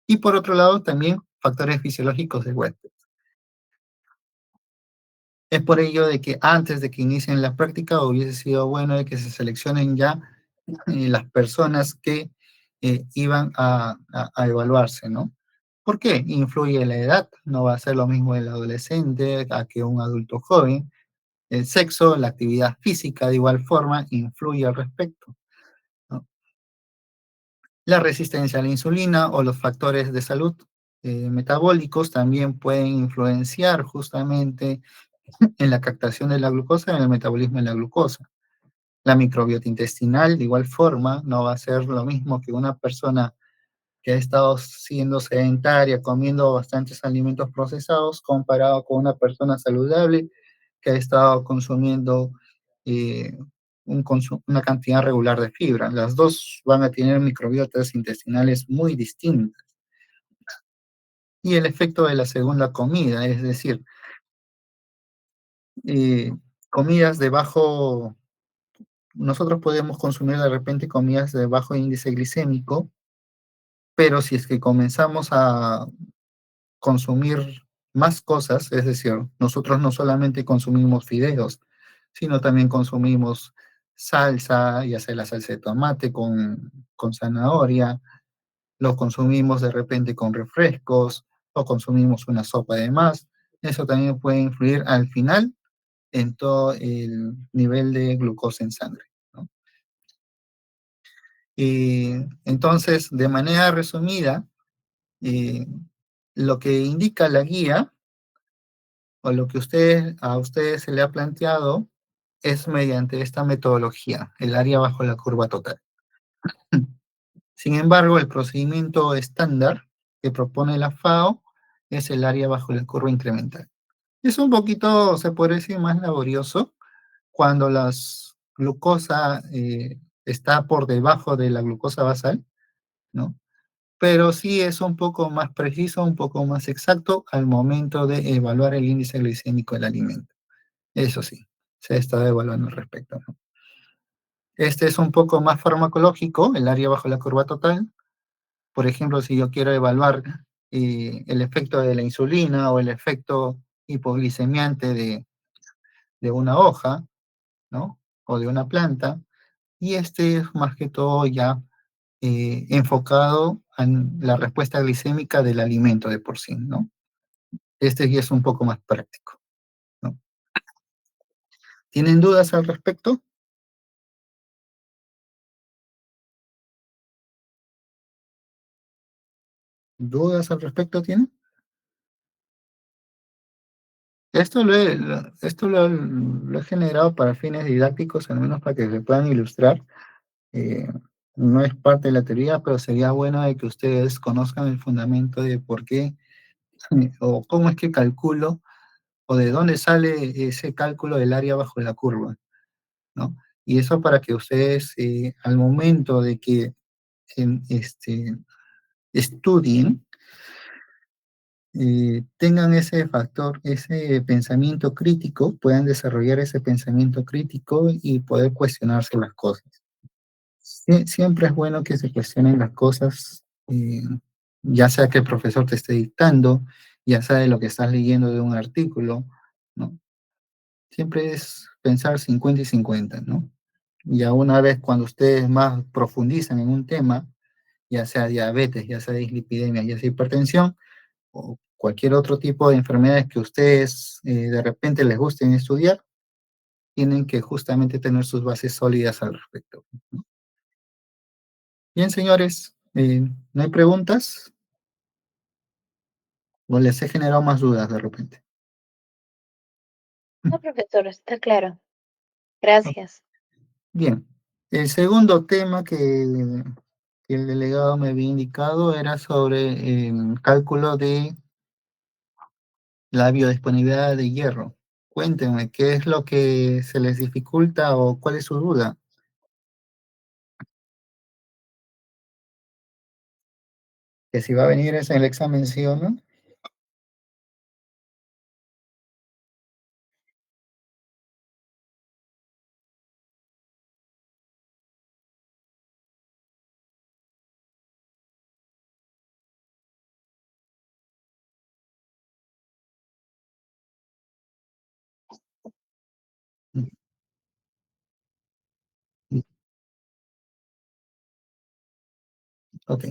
Y por otro lado, también factores fisiológicos del huésped. Es por ello de que antes de que inicien la práctica hubiese sido bueno de que se seleccionen ya las personas que iban a evaluarse, ¿no? ¿Por qué? Influye la edad, no va a ser lo mismo el adolescente a que un adulto joven. El sexo, la actividad física de igual forma influye al respecto, ¿no? La resistencia a la insulina o los factores de salud metabólicos también pueden influenciar justamente en la captación de la glucosa y en el metabolismo de la glucosa. La microbiota intestinal, de igual forma, no va a ser lo mismo que una persona que ha estado siendo sedentaria, comiendo bastantes alimentos procesados, comparado con una persona saludable que ha estado consumiendo eh, una cantidad regular de fibra. Las dos van a tener microbiotas intestinales muy distintas. Y el efecto de la segunda comida, es decir, eh, comidas de bajo, nosotros podemos consumir de repente comidas de bajo índice glicémico, pero si es que comenzamos a consumir más cosas, es decir, nosotros no solamente consumimos fideos, sino también consumimos salsa, ya sea la salsa de tomate con zanahoria, lo consumimos de repente con refrescos, o consumimos una sopa de más. Eso también puede influir al final en todo el nivel de glucosa en sangre, ¿no? Y entonces, de manera resumida, eh, lo que indica la guía o lo que a ustedes se le ha planteado es mediante esta metodología, el área bajo la curva total. Sin embargo, el procedimiento estándar que propone la FAO es el área bajo la curva incremental. Es un poquito, se puede decir, más laborioso cuando la glucosa está por debajo de la glucosa basal, ¿no? Pero sí es un poco más preciso, un poco más exacto al momento de evaluar el índice glicémico del alimento. Eso sí, se ha estado evaluando al respecto, ¿no? Este es un poco más farmacológico, el área bajo la curva total. Por ejemplo, si yo quiero evaluar el efecto de la insulina o el efecto hipoglicemiante de una hoja, ¿no? O de una planta. Y este es más que todo ya enfocado en la respuesta glicémica del alimento de por sí, ¿no? Este ya es un poco más práctico, ¿no? ¿Tienen dudas al respecto? ¿Dudas al respecto tienen? Esto lo he generado para fines didácticos, al menos para que se puedan ilustrar. Eh, no es parte de la teoría, pero sería bueno de que ustedes conozcan el fundamento de por qué o cómo es que calculo o de dónde sale ese cálculo del área bajo la curva, ¿no? Y eso para que ustedes al momento de que estudien, tengan ese factor, ese pensamiento crítico, puedan desarrollar ese pensamiento crítico y poder cuestionarse las cosas. Siempre es bueno que se cuestionen las cosas, ya sea que el profesor te esté dictando, ya sea de lo que estás leyendo de un artículo, ¿no? Siempre es pensar 50 y 50, ¿no? Ya una vez cuando ustedes más profundizan en un tema, ya sea diabetes, ya sea dislipidemia, ya sea hipertensión, o cualquier otro tipo de enfermedades que ustedes de repente les gusten estudiar, tienen que justamente tener sus bases sólidas al respecto, ¿no? Bien, señores, ¿no hay preguntas? ¿O les he generado más dudas de repente? No, profesor, está claro. Ok, Gracias. bien, el segundo tema que el delegado me había indicado era sobre el cálculo de la biodisponibilidad de hierro. Cuéntenme, ¿qué es lo que se les dificulta o cuál es su duda? Que si va a venir eso en el examen, sí o no. Ok,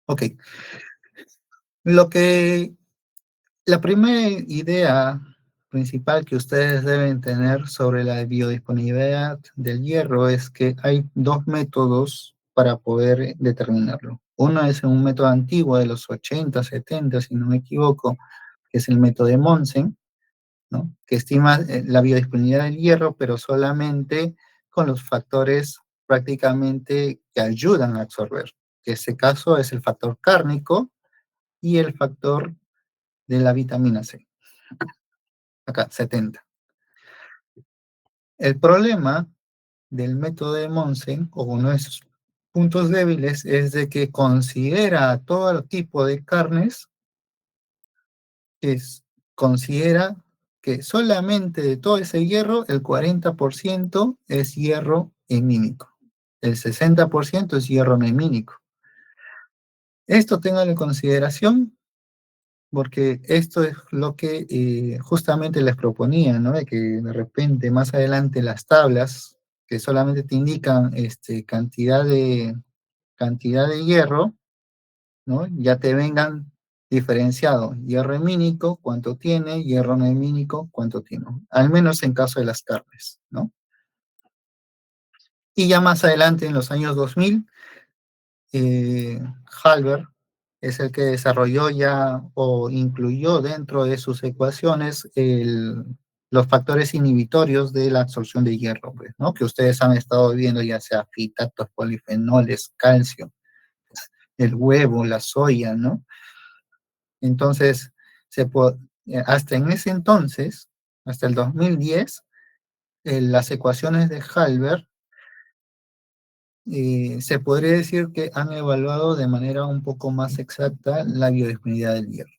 ok. Lo que, la primera idea principal que ustedes deben tener sobre la biodisponibilidad del hierro es que hay dos métodos para poder determinarlo. Uno es un método antiguo de los 80, 70, si no me equivoco, que es el método de Monsen, ¿no? Que estima la biodisponibilidad del hierro, pero solamente con los factores prácticamente que ayudan a absorber, que en ese caso es el factor cárnico y el factor de la vitamina C, acá 70. El problema del método de Monsen, o uno de sus puntos débiles, es de que considera todo tipo de carnes, es, considera que solamente de todo ese hierro, el 40% es hierro hemínico, el 60% es hierro nemínico. Esto tengan en consideración porque esto es lo que justamente les proponía, ¿no? De que de repente más adelante las tablas que solamente te indican cantidad de hierro, ¿no? Ya te vengan diferenciado hierro hemínico, cuánto tiene, hierro no hemínico, cuánto tiene, al menos en caso de las carnes, ¿no? Y ya más adelante, en los años 2000, Halber es el que desarrolló ya o incluyó dentro de sus ecuaciones los factores inhibitorios de la absorción de hierro, pues, ¿no? Que ustedes han estado viendo, ya sea fitatos, polifenoles, calcio, el huevo, la soya, ¿no? Entonces, hasta en ese entonces, hasta el 2010, las ecuaciones de Halber se podría decir que han evaluado de manera un poco más exacta la biodisponibilidad del hierro.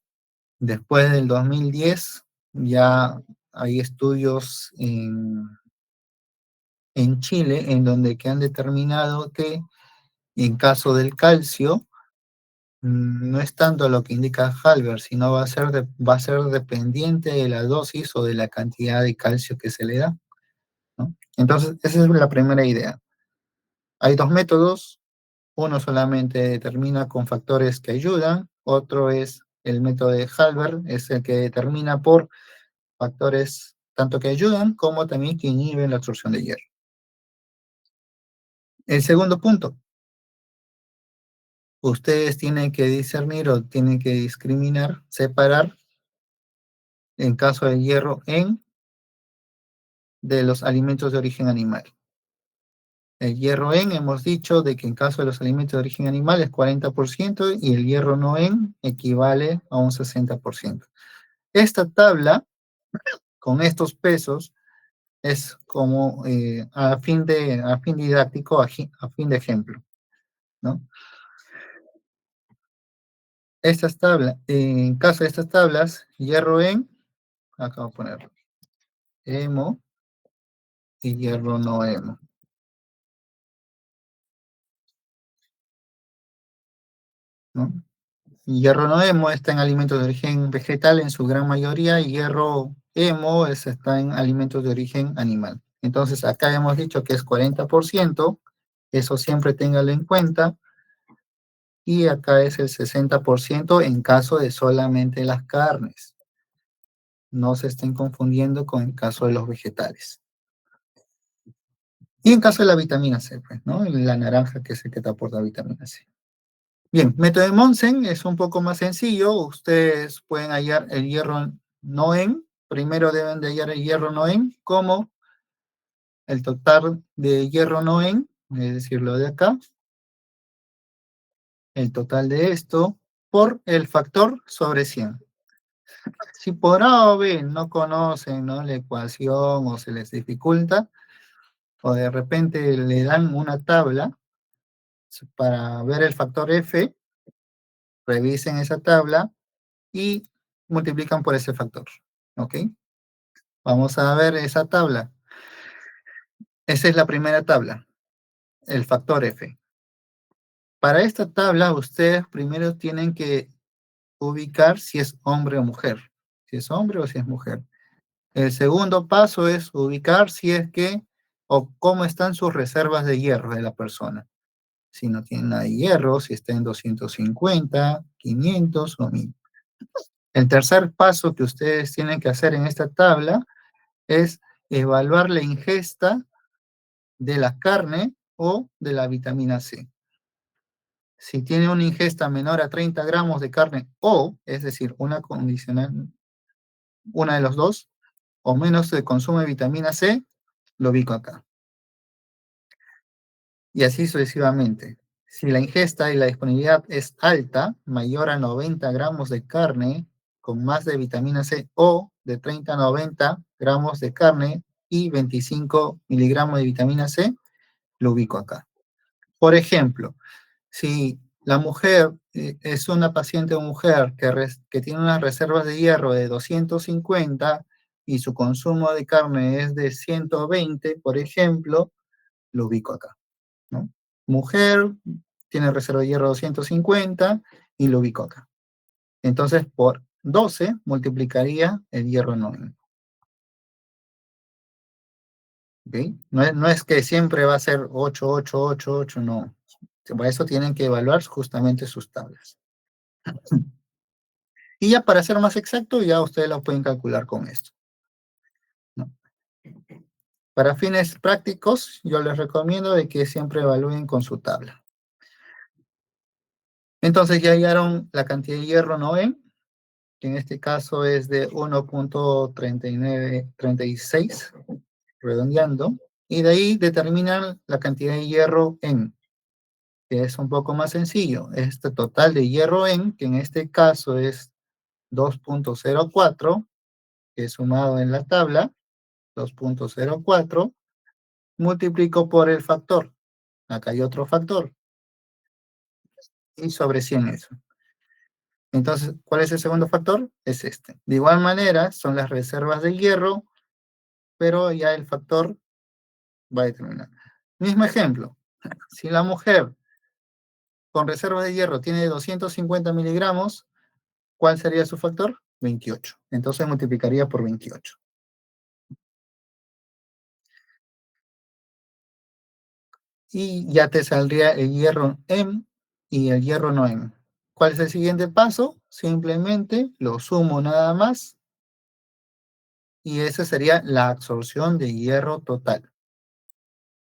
Después del 2010 ya hay estudios en Chile en donde que han determinado que en caso del calcio no es tanto lo que indica Halber, sino va a ser dependiente de la dosis o de la cantidad de calcio que se le da, ¿no? Entonces, esa es la primera idea. Hay dos métodos. Uno solamente determina con factores que ayudan, otro es el método de Halber, es el que determina por factores tanto que ayudan como también que inhiben la absorción de hierro. El segundo punto, ustedes tienen que discernir o tienen que discriminar, separar en caso de hierro en de los alimentos de origen animal. El hierro en, hemos dicho de que en caso de los alimentos de origen animal es 40% y el hierro no en equivale a un 60%. Esta tabla con estos pesos es como a fin didáctico, a fin de ejemplo, ¿no? Estas tablas, en caso de estas tablas, hierro en, acá voy a ponerlo, hemo y hierro no hemo, ¿no? Hierro no hemo está en alimentos de origen vegetal en su gran mayoría y hierro hemo está en alimentos de origen animal. Entonces acá hemos dicho que es 40%, eso siempre téngalo en cuenta, y acá es el 60% en caso de solamente las carnes. No se estén confundiendo con el caso de los vegetales. Y en caso de la vitamina C, pues, ¿no? La naranja que es el que te aporta vitamina C. Bien, método de Monsen es un poco más sencillo. Ustedes pueden hallar el hierro Noen. Primero deben de hallar el hierro Noen como el total de hierro Noen, es decir, lo de acá, el total de esto, por el factor sobre 100. Si por A o B no conocen, ¿no?, la ecuación o se les dificulta, o de repente le dan una tabla para ver el factor F, revisen esa tabla y multiplican por ese factor. ¿Ok? Vamos a ver esa tabla. Esa es la primera tabla, el factor F. Para esta tabla, ustedes primero tienen que ubicar si es hombre o mujer. Si es hombre o si es mujer. El segundo paso es ubicar si es que o cómo están sus reservas de hierro de la persona. Si no tiene nada de hierro, si está en 250, 500 o 1000. El tercer paso que ustedes tienen que hacer en esta tabla es evaluar la ingesta de la carne o de la vitamina C. Si tiene una ingesta menor a 30 gramos de carne o, es decir, una condicional, una de los dos, o menos de consumo de vitamina C, lo ubico acá. Y así sucesivamente. Si la ingesta y la disponibilidad es alta, mayor a 90 gramos de carne con más de vitamina C o de 30 a 90 gramos de carne y 25 miligramos de vitamina C, lo ubico acá. Por ejemplo, si la mujer es una paciente o mujer que tiene unas reservas de hierro de 250 y su consumo de carne es de 120, por ejemplo, lo ubico acá, ¿no? Mujer tiene reserva de hierro 250 y lo ubico acá. Entonces, por 12 multiplicaría el hierro anónimo. ¿Okay? No es que siempre va a ser 8, 8, 8, 8, no. Para eso tienen que evaluar justamente sus tablas. Y ya para ser más exacto, ya ustedes lo pueden calcular con esto, ¿no? Para fines prácticos, yo les recomiendo de que siempre evalúen con su tabla. Entonces ya hallaron la cantidad de hierro Noé, que en este caso es de 1.3936, redondeando, y de ahí determinan la cantidad de hierro en, que es un poco más sencillo. Este total de hierro en, que en este caso es 2.04, que es sumado en la tabla, 2.04, multiplico por el factor. Acá hay otro factor. Y sobre 100 eso. Entonces, ¿cuál es el segundo factor? Es este. De igual manera, son las reservas de hierro, pero ya el factor va a determinar. Mismo ejemplo. Si la mujer con reserva de hierro tiene 250 miligramos, ¿cuál sería su factor? 28. Entonces multiplicaría por 28. Y ya te saldría el hierro M y el hierro no M. ¿Cuál es el siguiente paso? Simplemente lo sumo nada más y esa sería la absorción de hierro total.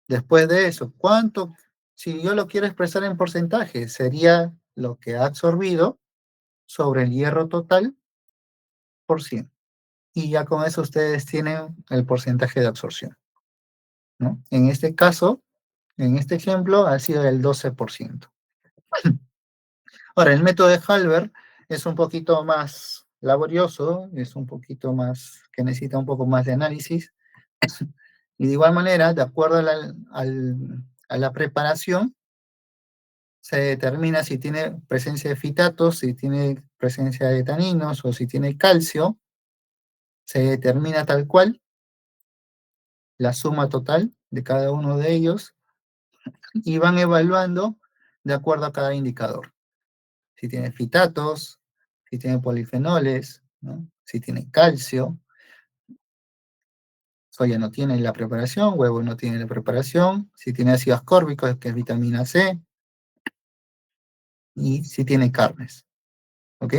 Después de eso, ¿cuánto? Si yo lo quiero expresar en porcentaje, sería lo que ha absorbido sobre el hierro total por 100. Y ya con eso ustedes tienen el porcentaje de absorción, ¿no? En este caso, en este ejemplo, ha sido el 12%. Ahora, el método de Halber es un poquito más laborioso, es un poquito más, que necesita un poco más de análisis. Y de igual manera, de acuerdo a la preparación, se determina si tiene presencia de fitatos, si tiene presencia de taninos o si tiene calcio, se determina tal cual la suma total de cada uno de ellos y van evaluando de acuerdo a cada indicador. Si tiene fitatos, si tiene polifenoles, ¿no?, si tiene calcio, soya no tiene la preparación, huevo no tiene la preparación, si tiene ácido ascórbico, que es vitamina C, y si tiene carnes. ¿Ok?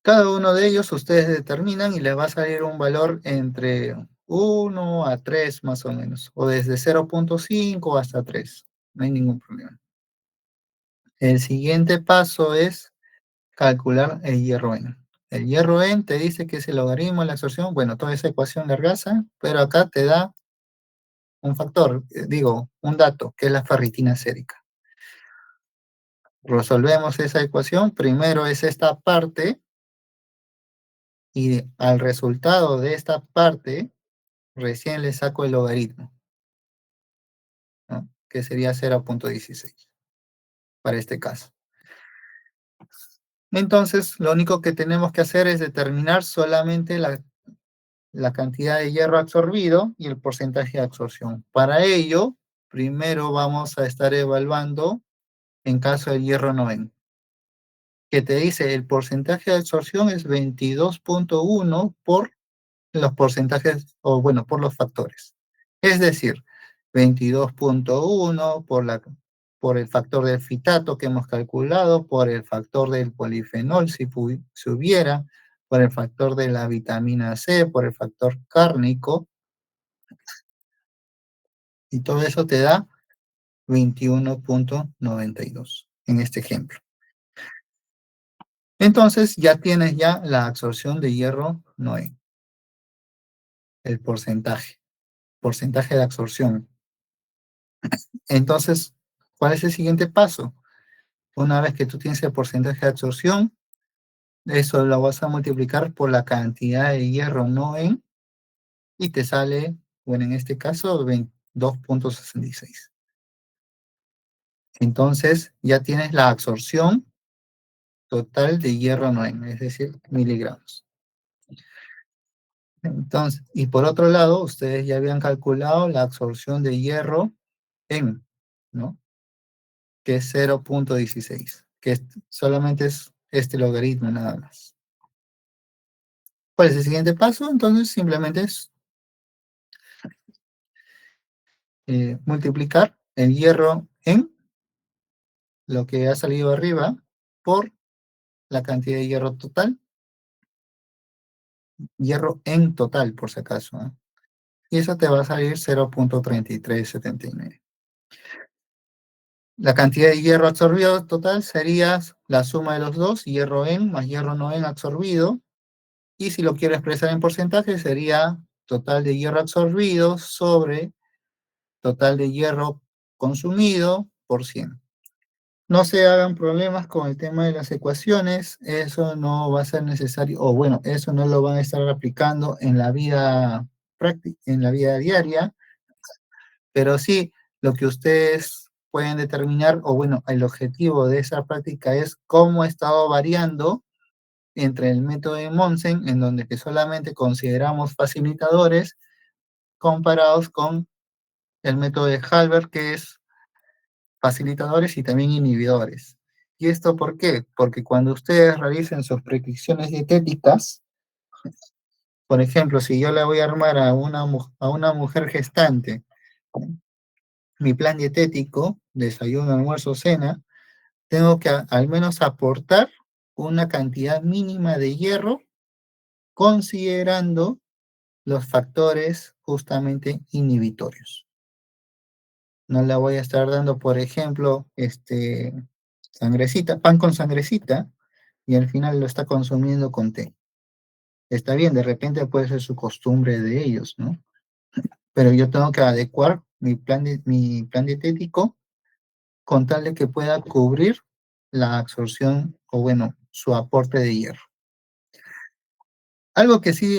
Cada uno de ellos ustedes determinan y les va a salir un valor entre 1 a 3 más o menos, o desde 0.5 hasta 3. No hay ningún problema. El siguiente paso es calcular el hierro N. El hierro N te dice que es el logaritmo de la absorción, bueno, toda esa ecuación largaza, pero acá te da un factor, un dato, que es la ferritina sérica. Resolvemos esa ecuación, primero es esta parte, y al resultado de esta parte, recién le saco el logaritmo, ¿no? Que sería 0,16 para este caso. Entonces, lo único que tenemos que hacer es determinar solamente la cantidad de hierro absorbido y el porcentaje de absorción. Para ello, primero vamos a estar evaluando en caso del hierro 90, que te dice el porcentaje de absorción es 22,1 por los porcentajes, o bueno, por los factores. Es decir, 22,1 por el factor del fitato que hemos calculado, por el factor del polifenol si hubiera, por el factor de la vitamina C, por el factor cárnico, y todo eso te da 21,92 en este ejemplo. Entonces ya tienes ya la absorción de hierro Noé, el porcentaje de absorción. Entonces, ¿cuál es el siguiente paso? Una vez que tú tienes el porcentaje de absorción, eso lo vas a multiplicar por la cantidad de hierro Noé y te sale, bueno, en este caso, 22,66. Entonces, ya tienes la absorción total de hierro Noé, es decir, miligramos. Entonces, y por otro lado, ustedes ya habían calculado la absorción de hierro en, ¿no? Que es 0,16, que solamente es este logaritmo nada más. ¿Cuál es el siguiente paso? Entonces, simplemente es multiplicar el hierro en lo que ha salido arriba por la cantidad de hierro total, hierro en total, por si acaso, ¿eh? Y eso te va a salir 0,3379. La cantidad de hierro absorbido total sería la suma de los dos, hierro en más hierro no en absorbido. Y si lo quiero expresar en porcentaje, sería total de hierro absorbido sobre total de hierro consumido por 100. No se hagan problemas con el tema de las ecuaciones, eso no va a ser necesario, o bueno, eso no lo van a estar aplicando en la vida práctica, en la vida diaria, pero sí lo que ustedes pueden determinar, o bueno, el objetivo de esa práctica es cómo ha estado variando entre el método de Monsen, en donde que solamente consideramos facilitadores, comparados con el método de Halbert, que es facilitadores y también inhibidores. ¿Y esto por qué? Porque cuando ustedes realicen sus predicciones dietéticas, por ejemplo, si yo le voy a armar a una mujer gestante mi plan dietético, desayuno, almuerzo, cena, tengo que al menos aportar una cantidad mínima de hierro considerando los factores justamente inhibitorios. No le voy a estar dando, por ejemplo, sangrecita, pan con sangrecita, y al final lo está consumiendo con té. Está bien, de repente puede ser su costumbre de ellos, ¿no? Pero yo tengo que adecuar mi plan dietético con tal de que pueda cubrir la absorción o, bueno, su aporte de hierro. Algo que sí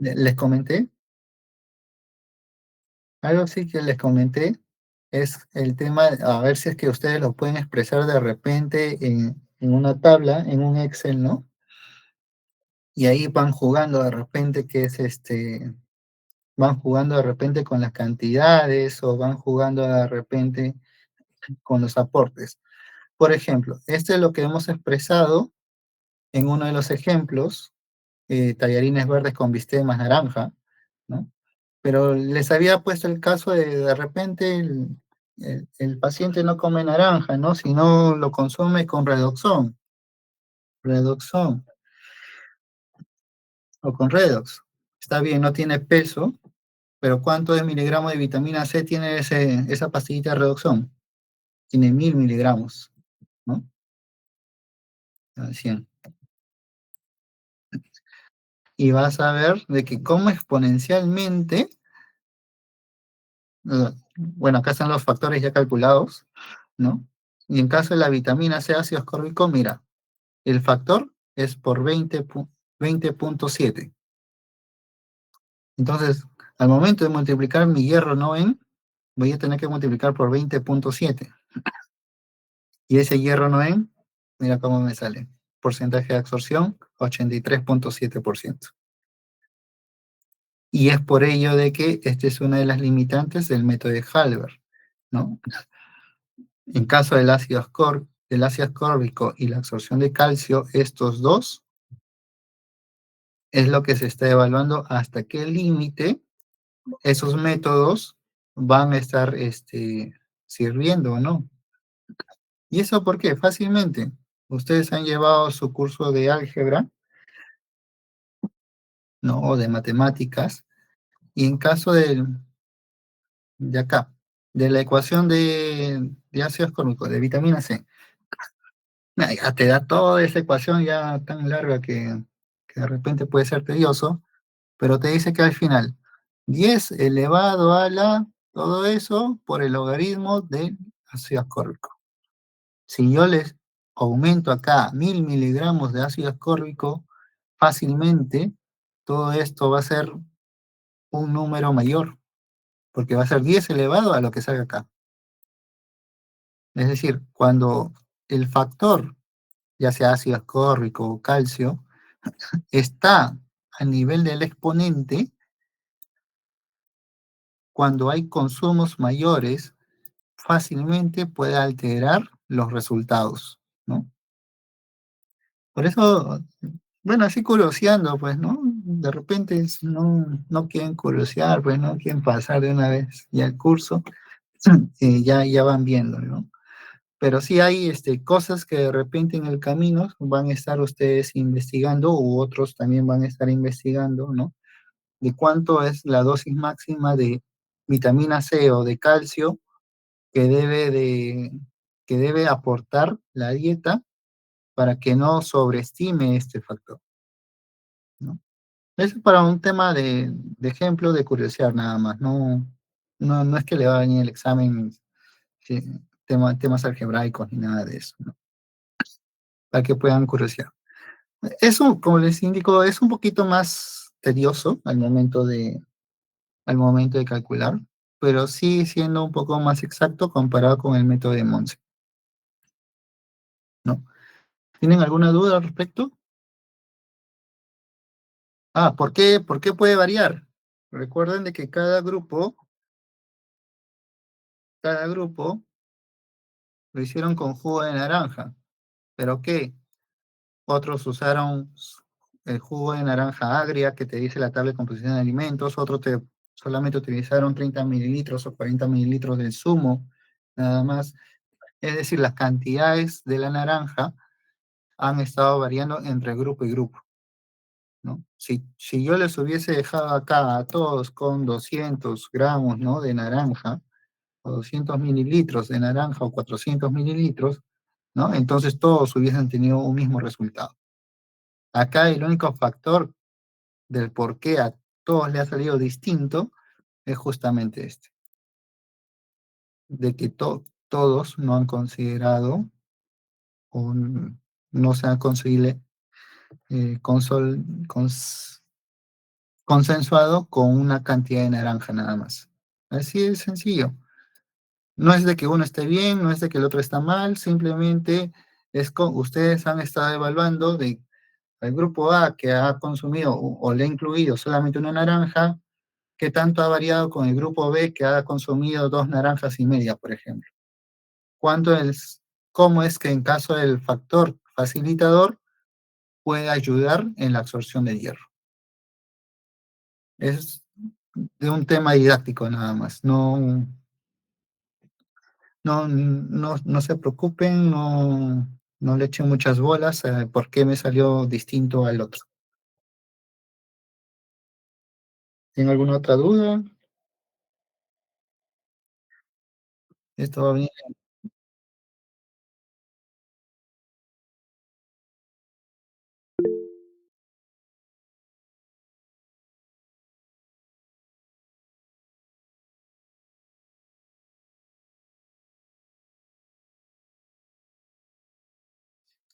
les comenté, algo sí que les comenté es el tema, a ver si es que ustedes lo pueden expresar de repente en una tabla, en un Excel, ¿no? Y ahí van jugando de repente van jugando de repente con las cantidades o van jugando de repente con los aportes. Por ejemplo, este es lo que hemos expresado en uno de los ejemplos, tallarines verdes con bistec más naranja, ¿no? Pero les había puesto el caso de repente el paciente no come naranja, ¿no? Sino lo consume con redoxón, redoxón o con redox. Está bien, no tiene peso, pero ¿cuánto de miligramos de vitamina C tiene esa pastillita de redoxón? tiene 1000 miligramos, ¿no? Al 100. Y vas a ver de que como exponencialmente, bueno, acá están los factores ya calculados, ¿no? Y en caso de la vitamina C ácido ascórbico, mira, el factor es por 20.7. Entonces, al momento de multiplicar mi hierro 9, voy a tener que multiplicar por 20.7. Y ese hierro 9, mira cómo me sale. Porcentaje de absorción, 83.7%. Y es por ello de que esta es una de las limitantes del método de Halber, ¿no? En caso del ácido ascórbico y la absorción de calcio, estos dos es lo que se está evaluando hasta qué límite esos métodos van a estar sirviendo o no. ¿Y eso por qué? Fácilmente. Ustedes han llevado su curso de álgebra, ¿no? O de matemáticas, y en caso de acá, de la ecuación de ácido ascórbico, de vitamina C, ya te da toda esa ecuación ya tan larga que de repente puede ser tedioso, pero te dice que al final, 10 elevado a la, todo eso por el logaritmo del ácido ascórbico. Si yo les aumento acá 1000 miligramos de ácido ascórbico, fácilmente todo esto va a ser un número mayor, porque va a ser 10 elevado a lo que salga acá. Es decir, cuando el factor, ya sea ácido ascórbico o calcio, está a nivel del exponente, cuando hay consumos mayores, fácilmente puede alterar los resultados, ¿no? Por eso, bueno, así curioseando, pues, ¿no? De repente no quieren curiosear, pues, no quieren pasar de una vez ya el curso, ya van viendo, ¿no? Pero sí hay cosas que de repente en el camino van a estar ustedes investigando u otros también van a estar investigando, ¿no? De cuánto es la dosis máxima de vitamina C o de calcio que que debe aportar la dieta para que no sobreestime este factor, ¿no? Eso es para un tema de ejemplo, de curiosidad nada más, no es que le va a venir el examen, sí, temas algebraicos ni nada de eso, ¿no? Para que puedan curiosear. Eso, como les indico, es un poquito más tedioso al momento de calcular, pero sí siendo un poco más exacto comparado con el método de Monse, ¿no? ¿Tienen alguna duda al respecto? Ah, por qué puede variar? Recuerden de que cada grupo lo hicieron con jugo de naranja, pero ¿qué? Otros usaron el jugo de naranja agria que te dice la tabla de composición de alimentos, solamente utilizaron 30 mililitros o 40 mililitros del zumo, nada más. Es decir, las cantidades de la naranja han estado variando entre grupo y grupo, ¿no? Si yo les hubiese dejado acá a todos con 200 gramos, ¿no? de naranja, o 200 mililitros de naranja o 400 mililitros, ¿no? Entonces todos hubiesen tenido un mismo resultado. Acá el único factor del por qué a todos le ha salido distinto es justamente de que todos no han considerado o no se han conseguido consensuado con una cantidad de naranja nada más. Así es sencillo. No es de que uno esté bien, no es de que el otro está mal, simplemente ustedes han estado evaluando de el grupo A que ha consumido o le ha incluido solamente una naranja, ¿qué tanto ha variado con el grupo B que ha consumido 2,5 naranjas, por ejemplo? ¿Cuánto es, cómo es que en caso del factor facilitador puede ayudar en la absorción de hierro? Es de un tema didáctico nada más. No se preocupen, no le echen muchas bolas a por qué me salió distinto al otro. ¿Tienen alguna otra duda? ¿Esto va bien?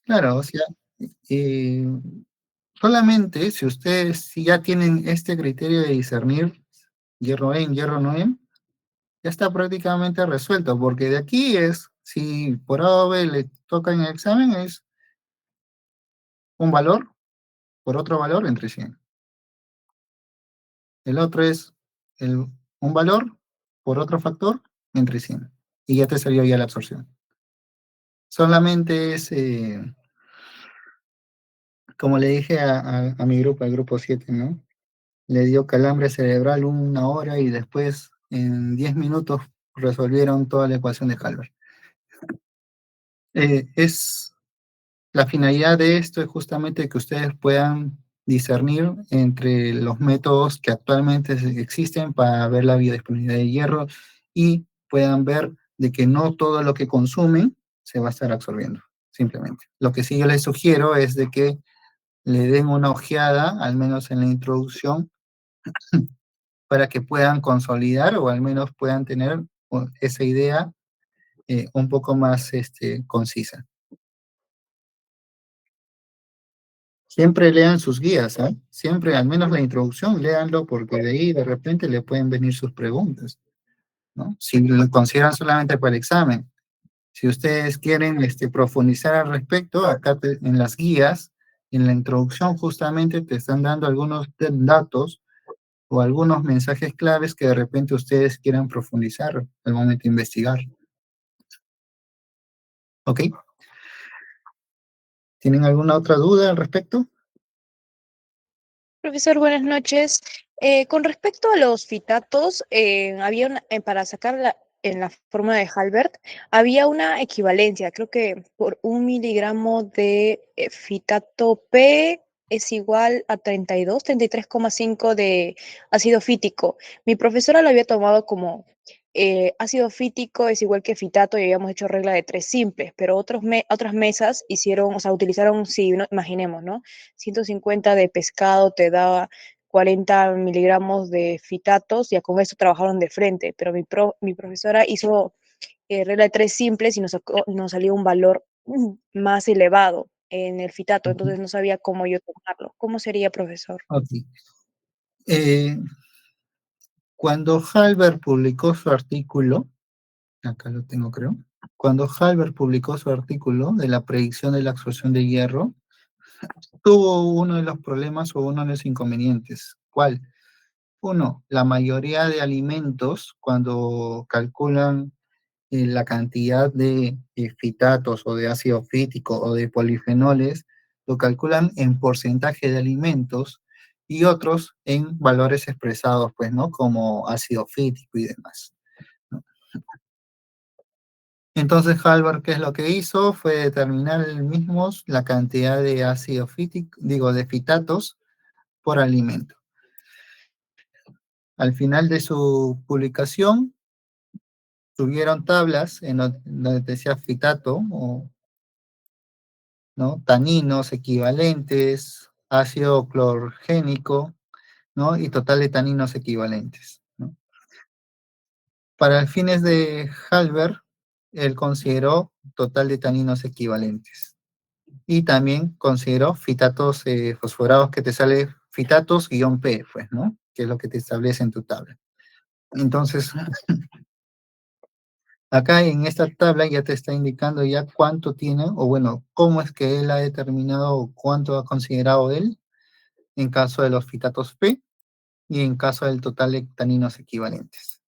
Claro, o sea, eh, solamente si ustedes si ya tienen este criterio de discernir hierro en, hierro no en, ya está prácticamente resuelto, porque de aquí es, si por A o B le toca en el examen, es un valor por otro valor entre 100. El otro es un valor por otro factor entre 100. Y ya te salió ya la absorción. Solamente es, como le dije a mi grupo, al grupo 7, ¿no? Le dio calambre cerebral 1 hora y después en 10 minutos resolvieron toda la ecuación de Halber. Es La finalidad de esto es justamente que ustedes puedan discernir entre los métodos que actualmente existen para ver la biodisponibilidad de hierro y puedan ver de que no todo lo que consumen se va a estar absorbiendo, simplemente. Lo que sí yo les sugiero es de que le den una ojeada, al menos en la introducción, para que puedan consolidar o al menos puedan tener esa idea un poco más concisa. Siempre lean sus guías, ¿ah? Siempre, al menos la introducción, léanlo porque de ahí de repente le pueden venir sus preguntas, ¿no? Si lo consideran solamente para el examen. Si ustedes quieren profundizar al respecto, acá en las guías, en la introducción justamente te están dando algunos datos o algunos mensajes claves que de repente ustedes quieran profundizar al momento de investigar. ¿Ok? ¿Tienen alguna otra duda al respecto? Profesor, buenas noches. Con respecto a los fitatos, para sacar en la fórmula de Halbert, había una equivalencia. Creo que por 1 miligramo de fitato P es igual a 33,5 de ácido fítico. Mi profesora lo había tomado como ácido fítico es igual que fitato y habíamos hecho regla de tres simples, pero otras mesas hicieron, o sea, utilizaron, sí, imaginemos, ¿no? 150 de pescado te daba 40 miligramos de fitatos, ya con eso trabajaron de frente, pero mi profesora hizo regla de tres simples y nos salió un valor más elevado en el fitato, Ujú. entonces no sabía cómo yo tomarlo. ¿Cómo sería, profesor? Ok. Eh, Cuando Halber publicó su artículo, acá lo tengo creo, cuando Halber publicó su artículo de la predicción de la absorción de hierro, tuvo uno de los problemas o uno de los inconvenientes. ¿Cuál? Uno, la mayoría de alimentos, cuando calculan la cantidad de fitatos o de ácido fítico o de polifenoles, lo calculan en porcentaje de alimentos y otros en valores expresados, pues, ¿no? Como ácido fítico y demás, ¿no? Entonces, Halbert, ¿qué es lo que hizo? Fue determinar él mismo la cantidad de ácido fítico, digo, de fitatos por alimento. Al final de su publicación, tuvieron tablas en donde decía fitato, o, ¿no? Taninos equivalentes, ácido clorgénico, ¿no? Y total de taninos equivalentes, ¿no? Para el fines de Halber, él consideró total de taninos equivalentes. Y también consideró fitatos fosforados que te sale fitatos-P, pues, ¿no? Que es lo que te establece en tu tabla. Entonces, acá en esta tabla ya te está indicando ya cuánto tiene, o bueno, cómo es que él ha determinado cuánto ha considerado él en caso de los fitatos P y en caso del total de taninos equivalentes.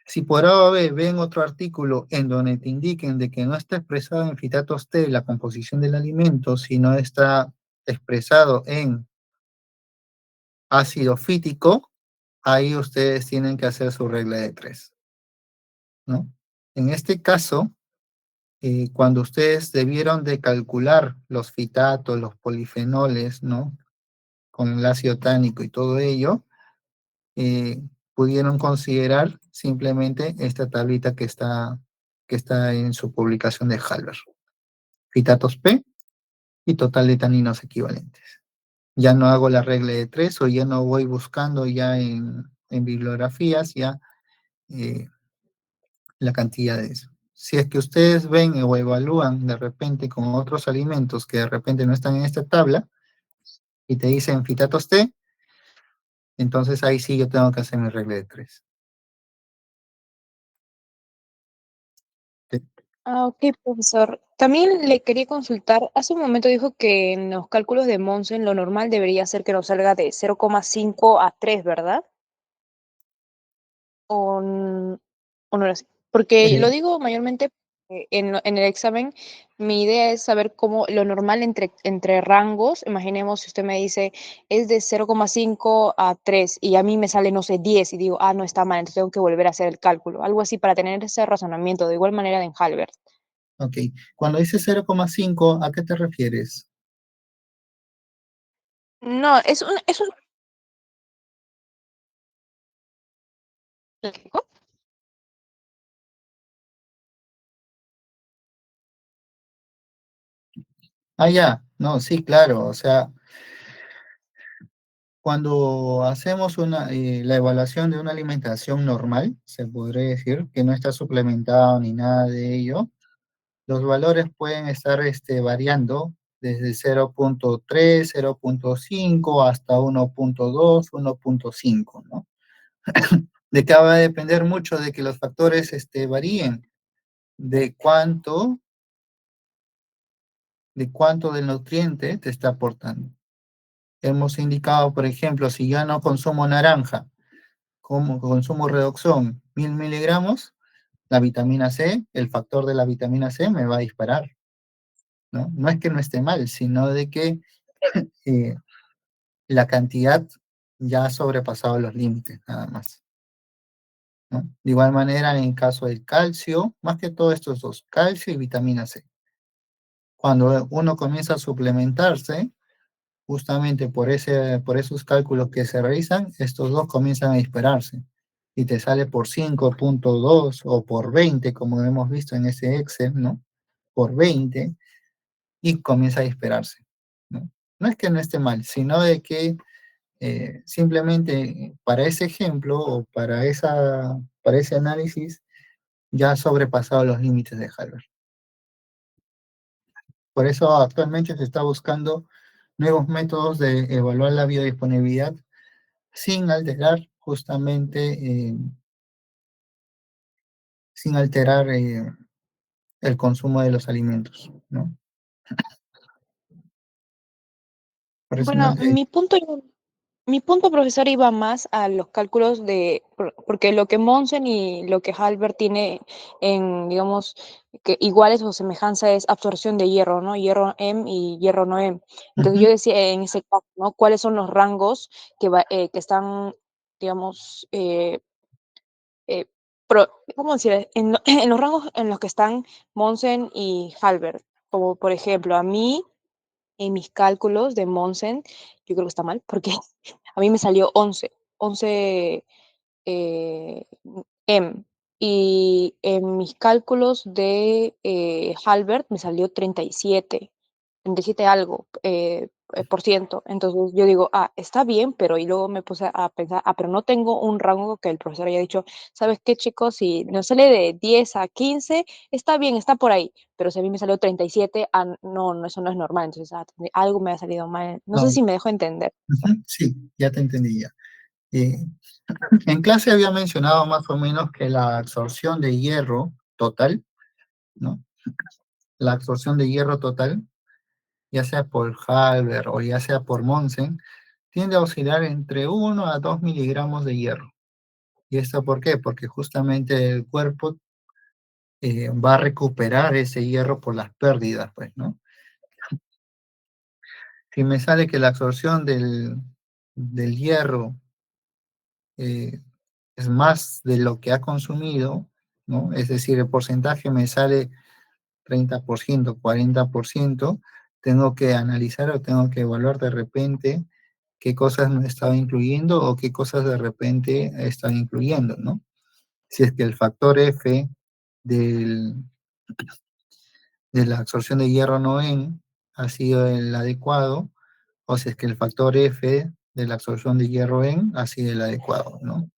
Si por A o B ven otro artículo en donde te indiquen de que no está expresado en fitatos T la composición del alimento, sino está expresado en ácido fítico, ahí ustedes tienen que hacer su regla de tres, ¿no? En este caso, cuando ustedes debieron de calcular los fitatos, los polifenoles, ¿no? Con el ácido tánico y todo ello, eh, pudieron considerar simplemente esta tablita que está en su publicación de Halber. Fitatos P y total de taninos equivalentes. Ya no hago la regla de tres o ya no voy buscando ya en bibliografías ya eh, la cantidad de eso. Si es que ustedes ven o evalúan de repente con otros alimentos que de repente no están en esta tabla y te dicen fitatos T, entonces ahí sí yo tengo que hacer mi regla de tres. Ah, ok, profesor. También le quería consultar, hace un momento dijo que en los cálculos de Monsen lo normal debería ser que nos salga de 0,5 a 3, ¿verdad? O, o no era así. Porque lo Eh, digo mayormente en el examen, mi idea es saber cómo lo normal entre rangos. Imaginemos si usted me dice es de 0,5 a 3 y a mí me sale, no sé, 10 y digo, ah, no está mal, entonces tengo que volver a hacer el cálculo. Algo así para tener ese razonamiento, de igual manera de en Halbert. ok, cuando dice 0,5, ¿a qué te refieres? No, es un. Ah, ya, no, sí, claro, o sea, cuando hacemos la evaluación de una alimentación normal, se podría decir que no está suplementado ni nada de ello, los valores pueden estar variando desde 0,3, 0,5 hasta 1,2, 1,5, ¿no? De que va a depender mucho de que los factores varíen, de cuánto del nutriente te está aportando. Hemos indicado, por ejemplo, si ya no consumo naranja, como consumo redoxón 1000 miligramos, la vitamina C, el factor de la vitamina C me va a disparar, ¿no? No es que no esté mal, sino de que eh, la cantidad ya ha sobrepasado los límites, nada más, ¿no? De igual manera, en caso del calcio, más que todo estos dos, calcio y vitamina C. Cuando uno comienza a suplementarse, justamente por esos cálculos que se realizan, estos dos comienzan a dispararse. Y te sale por 5,2 o por 20, como hemos visto en ese Excel, ¿no? Por 20, y comienza a dispararse, ¿no? No es que no esté mal, sino de que simplemente para ese ejemplo o para ese análisis ya ha sobrepasado los límites de Harvard. Por eso actualmente se está buscando nuevos métodos de evaluar la biodisponibilidad sin alterar justamente, sin alterar el consumo de los alimentos, ¿no? Por eso no, Bueno, mi punto, profesor, iba más a los cálculos porque lo que Monsen y lo que Halbert tiene en, digamos, que iguales o semejanza es absorción de hierro, ¿no? Hierro M y hierro no M. Entonces yo ujú, decía en ese caso, ¿no? ¿Cuáles son los rangos que están, digamos, eh, ¿cómo decir? En los rangos en los que están Monsen y Halbert. Como por ejemplo, a mí en mis cálculos de Monsen, yo creo que está mal, porque a mí me salió 11 eh, M. Y en mis cálculos de Halbert me salió 37 algo por ciento. Entonces yo digo, ah, está bien, pero y luego me puse a pensar, ah, pero no tengo un rango que el profesor haya dicho, ¿sabes qué, chicos? Si nos sale de 10 a 15 está bien, está por ahí, pero si a mí me salió 37, ah, no, no, eso no es normal, entonces algo me ha salido mal. No sé no, si me dejo entender. ujú, sí, ya te entendí ya. Eh, en clase había mencionado más o menos que la absorción de hierro total, ¿no? La absorción de hierro total, ya sea por Halber o ya sea por Monsen, tiende a oscilar entre 1 a 2 miligramos de hierro. ¿Y esto por qué? Porque justamente el cuerpo va a recuperar ese hierro por las pérdidas, pues, ¿no? Si me sale que la absorción del hierro eh, es más de lo que ha consumido, ¿no? Es decir, el porcentaje me sale 30%, 40%, tengo que analizar o tengo que evaluar de repente qué cosas no estaba incluyendo o qué cosas de repente están incluyendo, ¿no? Si es que el factor F del, de la absorción de hierro no en ha sido el adecuado, o si es que el factor F de la absorción de hierro en ha sido el adecuado, ¿no?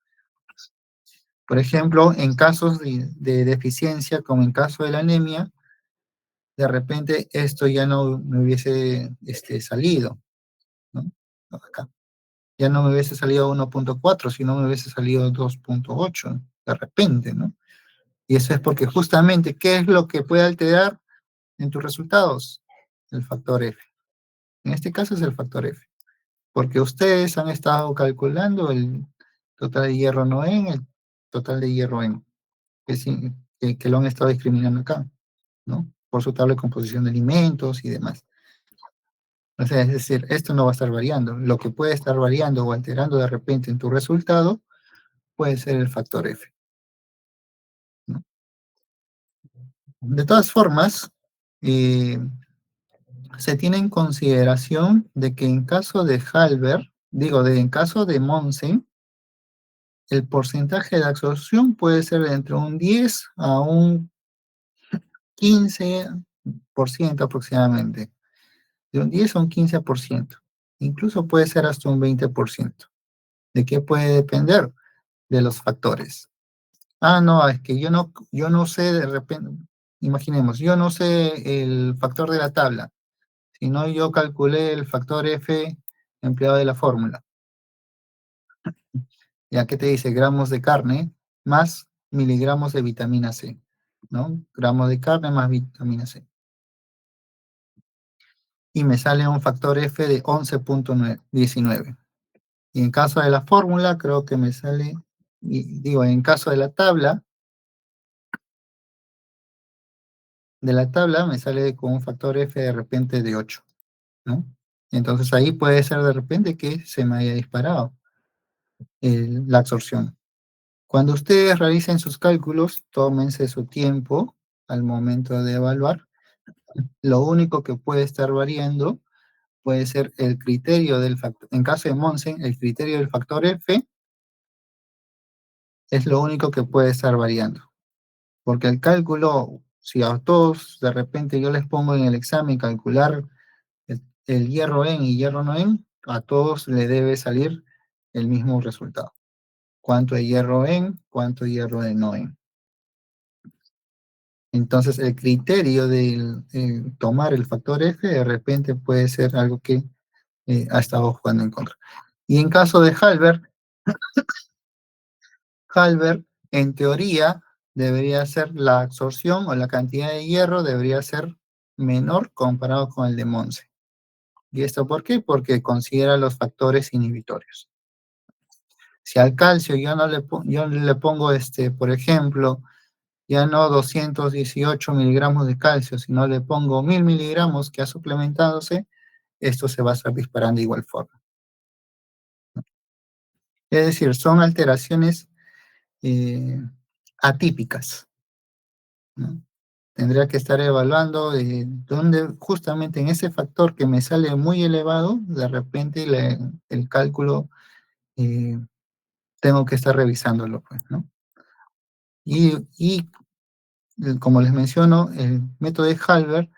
Por ejemplo, en casos de deficiencia, como en caso de la anemia, de repente esto ya no me hubiese salido, ¿no? Acá. Ya no me hubiese salido 1.4, sino me hubiese salido 2.8, de repente, ¿no? Y eso es porque justamente, ¿qué es lo que puede alterar en tus resultados? El factor F. En este caso es el factor F, porque ustedes han estado calculando el total de hierro no en, el total de hierro en, que lo han estado discriminando acá, ¿no? Por su tabla de composición de alimentos y demás. O sea, es decir, esto no va a estar variando. Lo que puede estar variando o alterando de repente en tu resultado puede ser el factor F, ¿no? De todas formas, eh, se tiene en consideración de que en caso de Halber, en caso de Monsen, el porcentaje de absorción puede ser de entre un 10 a un 15% aproximadamente. De un 10 a un 15%. Incluso puede ser hasta un 20%. ¿De qué puede depender? De los factores. Ah, no, es que yo no sé de repente, imaginemos, yo no sé el factor de la tabla, sino yo calculé el factor F empleado de la fórmula. Ya que te dice gramos de carne más miligramos de vitamina C, ¿no? Gramos de carne más vitamina C. Y me sale un factor F de 11.19. Y en caso de la fórmula, creo que me sale, en caso de la tabla me sale con un factor F de repente de 8, ¿no? Entonces ahí puede ser de repente que se me haya disparado la absorción. Cuando ustedes realicen sus cálculos, tómense su tiempo al momento de evaluar. Lo único que puede estar variando puede ser el criterio del factor. En caso de Monsen, el criterio del factor F es lo único que puede estar variando. Porque el cálculo, si a todos de repente yo les pongo en el examen calcular el hierro en y hierro no en, a todos le debe salir el mismo resultado. Cuánto de hierro en, cuánto de hierro de no en. Entonces, el criterio de tomar el factor F de repente puede ser algo que ha estado jugando en contra. Y en caso de Halbert, en teoría, debería ser la absorción o la cantidad de hierro debería ser menor comparado con el de Monse. ¿Y esto por qué? Porque considera los factores inhibitorios. Si al calcio yo le pongo, por ejemplo, ya no 218 miligramos de calcio, sino le pongo 1000 miligramos que ha suplementándose, esto se va a estar disparando de igual forma. Es decir, son alteraciones atípicas, ¿no? Tendría que estar evaluando dónde justamente en ese factor que me sale muy elevado, de repente el cálculo eh, tengo que estar revisándolo, pues, ¿no? Y como les menciono, el método de Halbert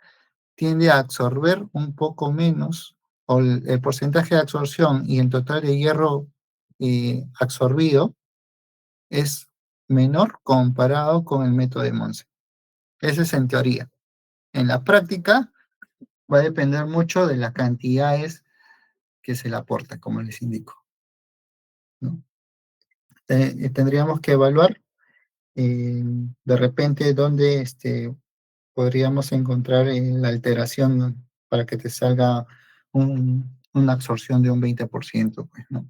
tiende a absorber un poco menos, o el porcentaje de absorción y el total de hierro absorbido es menor comparado con el método de Monse. Ese es en teoría. En la práctica va a depender mucho de las cantidades que se le aporta, como les indico, ¿no? Tendríamos que evaluar de repente dónde podríamos encontrar la alteración, ¿no? Para que te salga una absorción de un 20%, pues, ¿no?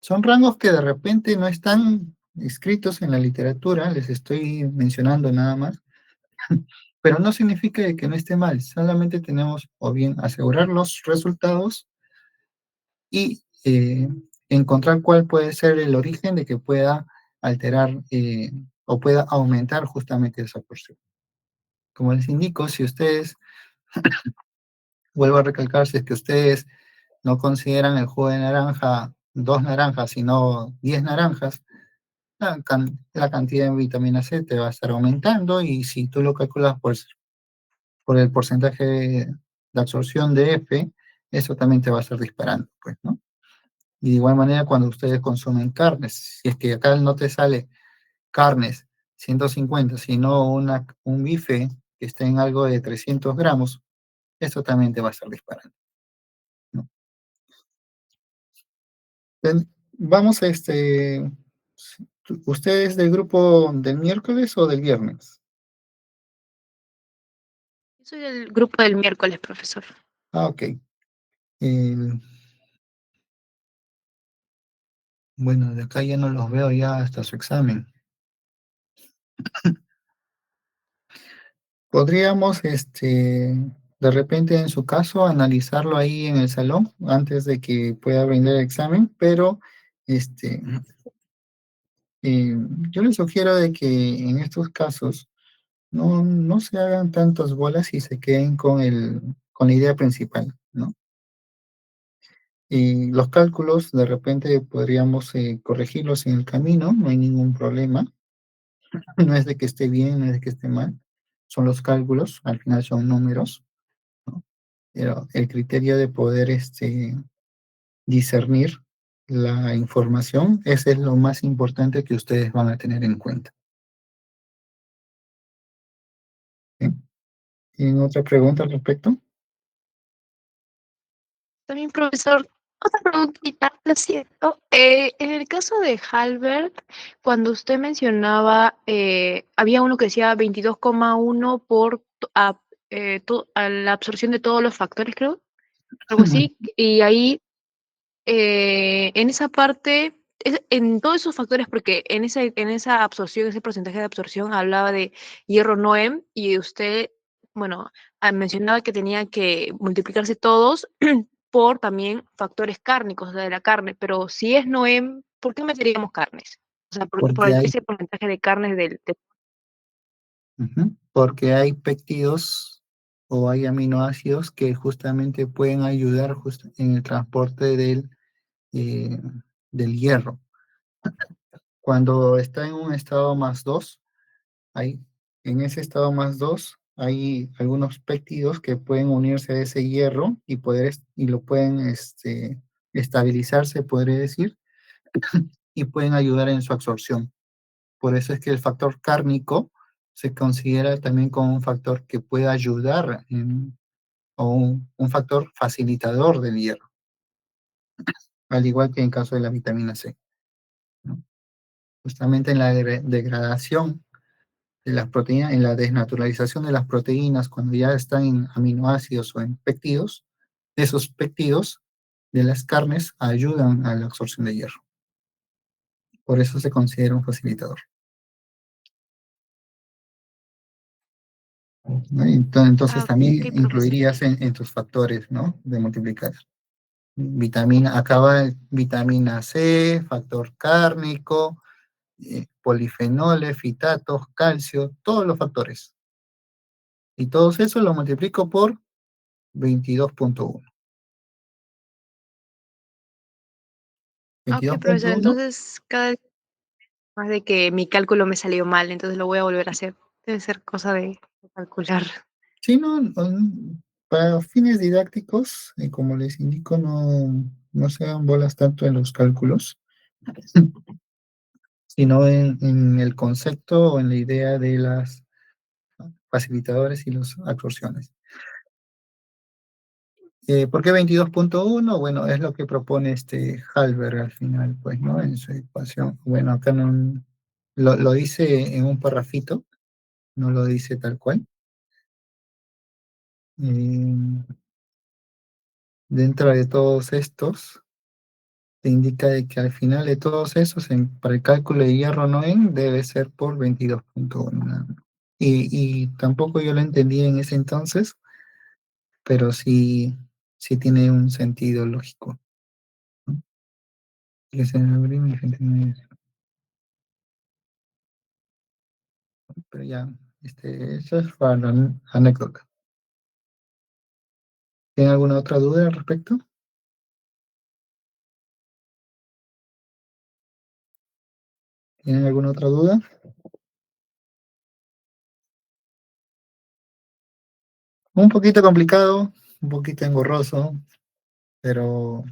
Son rangos que de repente no están escritos en la literatura, les estoy mencionando nada más, pero no significa que no esté mal, solamente tenemos o bien asegurar los resultados y encontrar cuál puede ser el origen de que pueda alterar o pueda aumentar justamente esa porción. Como les indico, si ustedes, vuelvo a recalcar, si es que ustedes no consideran el jugo de naranja 2 naranjas, sino 10 naranjas, la cantidad de vitamina C te va a estar aumentando y si tú lo calculas por el porcentaje de absorción de F, eso también te va a estar disparando, pues, ¿no? Y de igual manera cuando ustedes consumen carnes, si es que acá no te sale carnes 150, sino un bife que esté en algo de 300 gramos, eso también te va a estar disparando, ¿no? Vamos a ¿usted es del grupo del miércoles o del viernes? Yo soy del grupo del miércoles, profesor. Ah, ok. El- bueno, de acá ya no los veo ya hasta su examen. Podríamos, de repente en su caso, analizarlo ahí en el salón antes de que pueda brindar el examen, pero este, eh, yo les sugiero de que en estos casos no se hagan tantas bolas y se queden con la idea principal, ¿no? Y los cálculos, de repente podríamos corregirlos en el camino, no hay ningún problema. No es de que esté bien, no es de que esté mal, son los cálculos, al final son números, ¿no? Pero el criterio de poder discernir la información, ese es lo más importante que ustedes van a tener en cuenta. ¿Sí? ¿Tienen otra pregunta al respecto? También, profesor, otra preguntita, lo siento. En el caso de Halbert, cuando usted mencionaba, había uno que decía 22,1 a la absorción de todos los factores, creo, algo así, y ahí en esa parte, en todos esos factores, porque en esa absorción, ese porcentaje de absorción hablaba de hierro Noem y usted, bueno, mencionaba que tenía que multiplicarse todos por también factores cárnicos, o sea, de la carne, pero si es Noem, ¿por qué meteríamos carnes? O sea, Porque hay, ese porcentaje de carnes porque hay péptidos o hay aminoácidos que justamente pueden ayudar en el transporte eh, del hierro. Cuando está en un estado más 2 hay, en ese estado más 2 hay algunos péptidos que pueden unirse a ese hierro y lo pueden estabilizarse, podría decir, y pueden ayudar en su absorción. Por eso es que el factor cárnico se considera también como un factor que puede ayudar o un factor facilitador del hierro, al igual que en caso de la vitamina C, ¿no? Justamente en la degradación de las proteínas, en la desnaturalización de las proteínas, cuando ya están en aminoácidos o en péptidos, esos péptidos de las carnes ayudan a la absorción de hierro. Por eso se considera un facilitador, ¿no? Entonces Ah, ok, también profesor. incluirías en tus factores, ¿no? De multiplicar. Acaba vitamina C, factor cárnico, polifenoles, fitatos, calcio, todos los factores. Y todos esos los multiplico por 22,1. Ah, ok, profesor, 22,1. entonces cada vez más de que mi cálculo me salió mal, entonces lo voy a volver a hacer. Debe ser cosa de calcular. Sí, para fines didácticos, como les indico, no se hagan bolas tanto en los cálculos, sino en el concepto o en la idea de las facilitadores y las absorciones. ¿Por qué 22,1? Bueno, es lo que propone este Halberg al final, pues, ¿no? En su ecuación. Bueno, acá no lo dice en un parrafito, no lo dice tal cual. Eh, Dentro de todos estos, te indica de que al final de todos esos, para el cálculo de hierro Noen, debe ser por 22,1 nada más. Y tampoco yo lo entendí en ese entonces, pero sí tiene un sentido lógico, ¿no? Que se abre mi gente pero ya, eso es para la anécdota. ¿Tienen alguna otra duda al respecto? ¿Tienen alguna otra duda? Un poquito complicado, un poquito engorroso, pero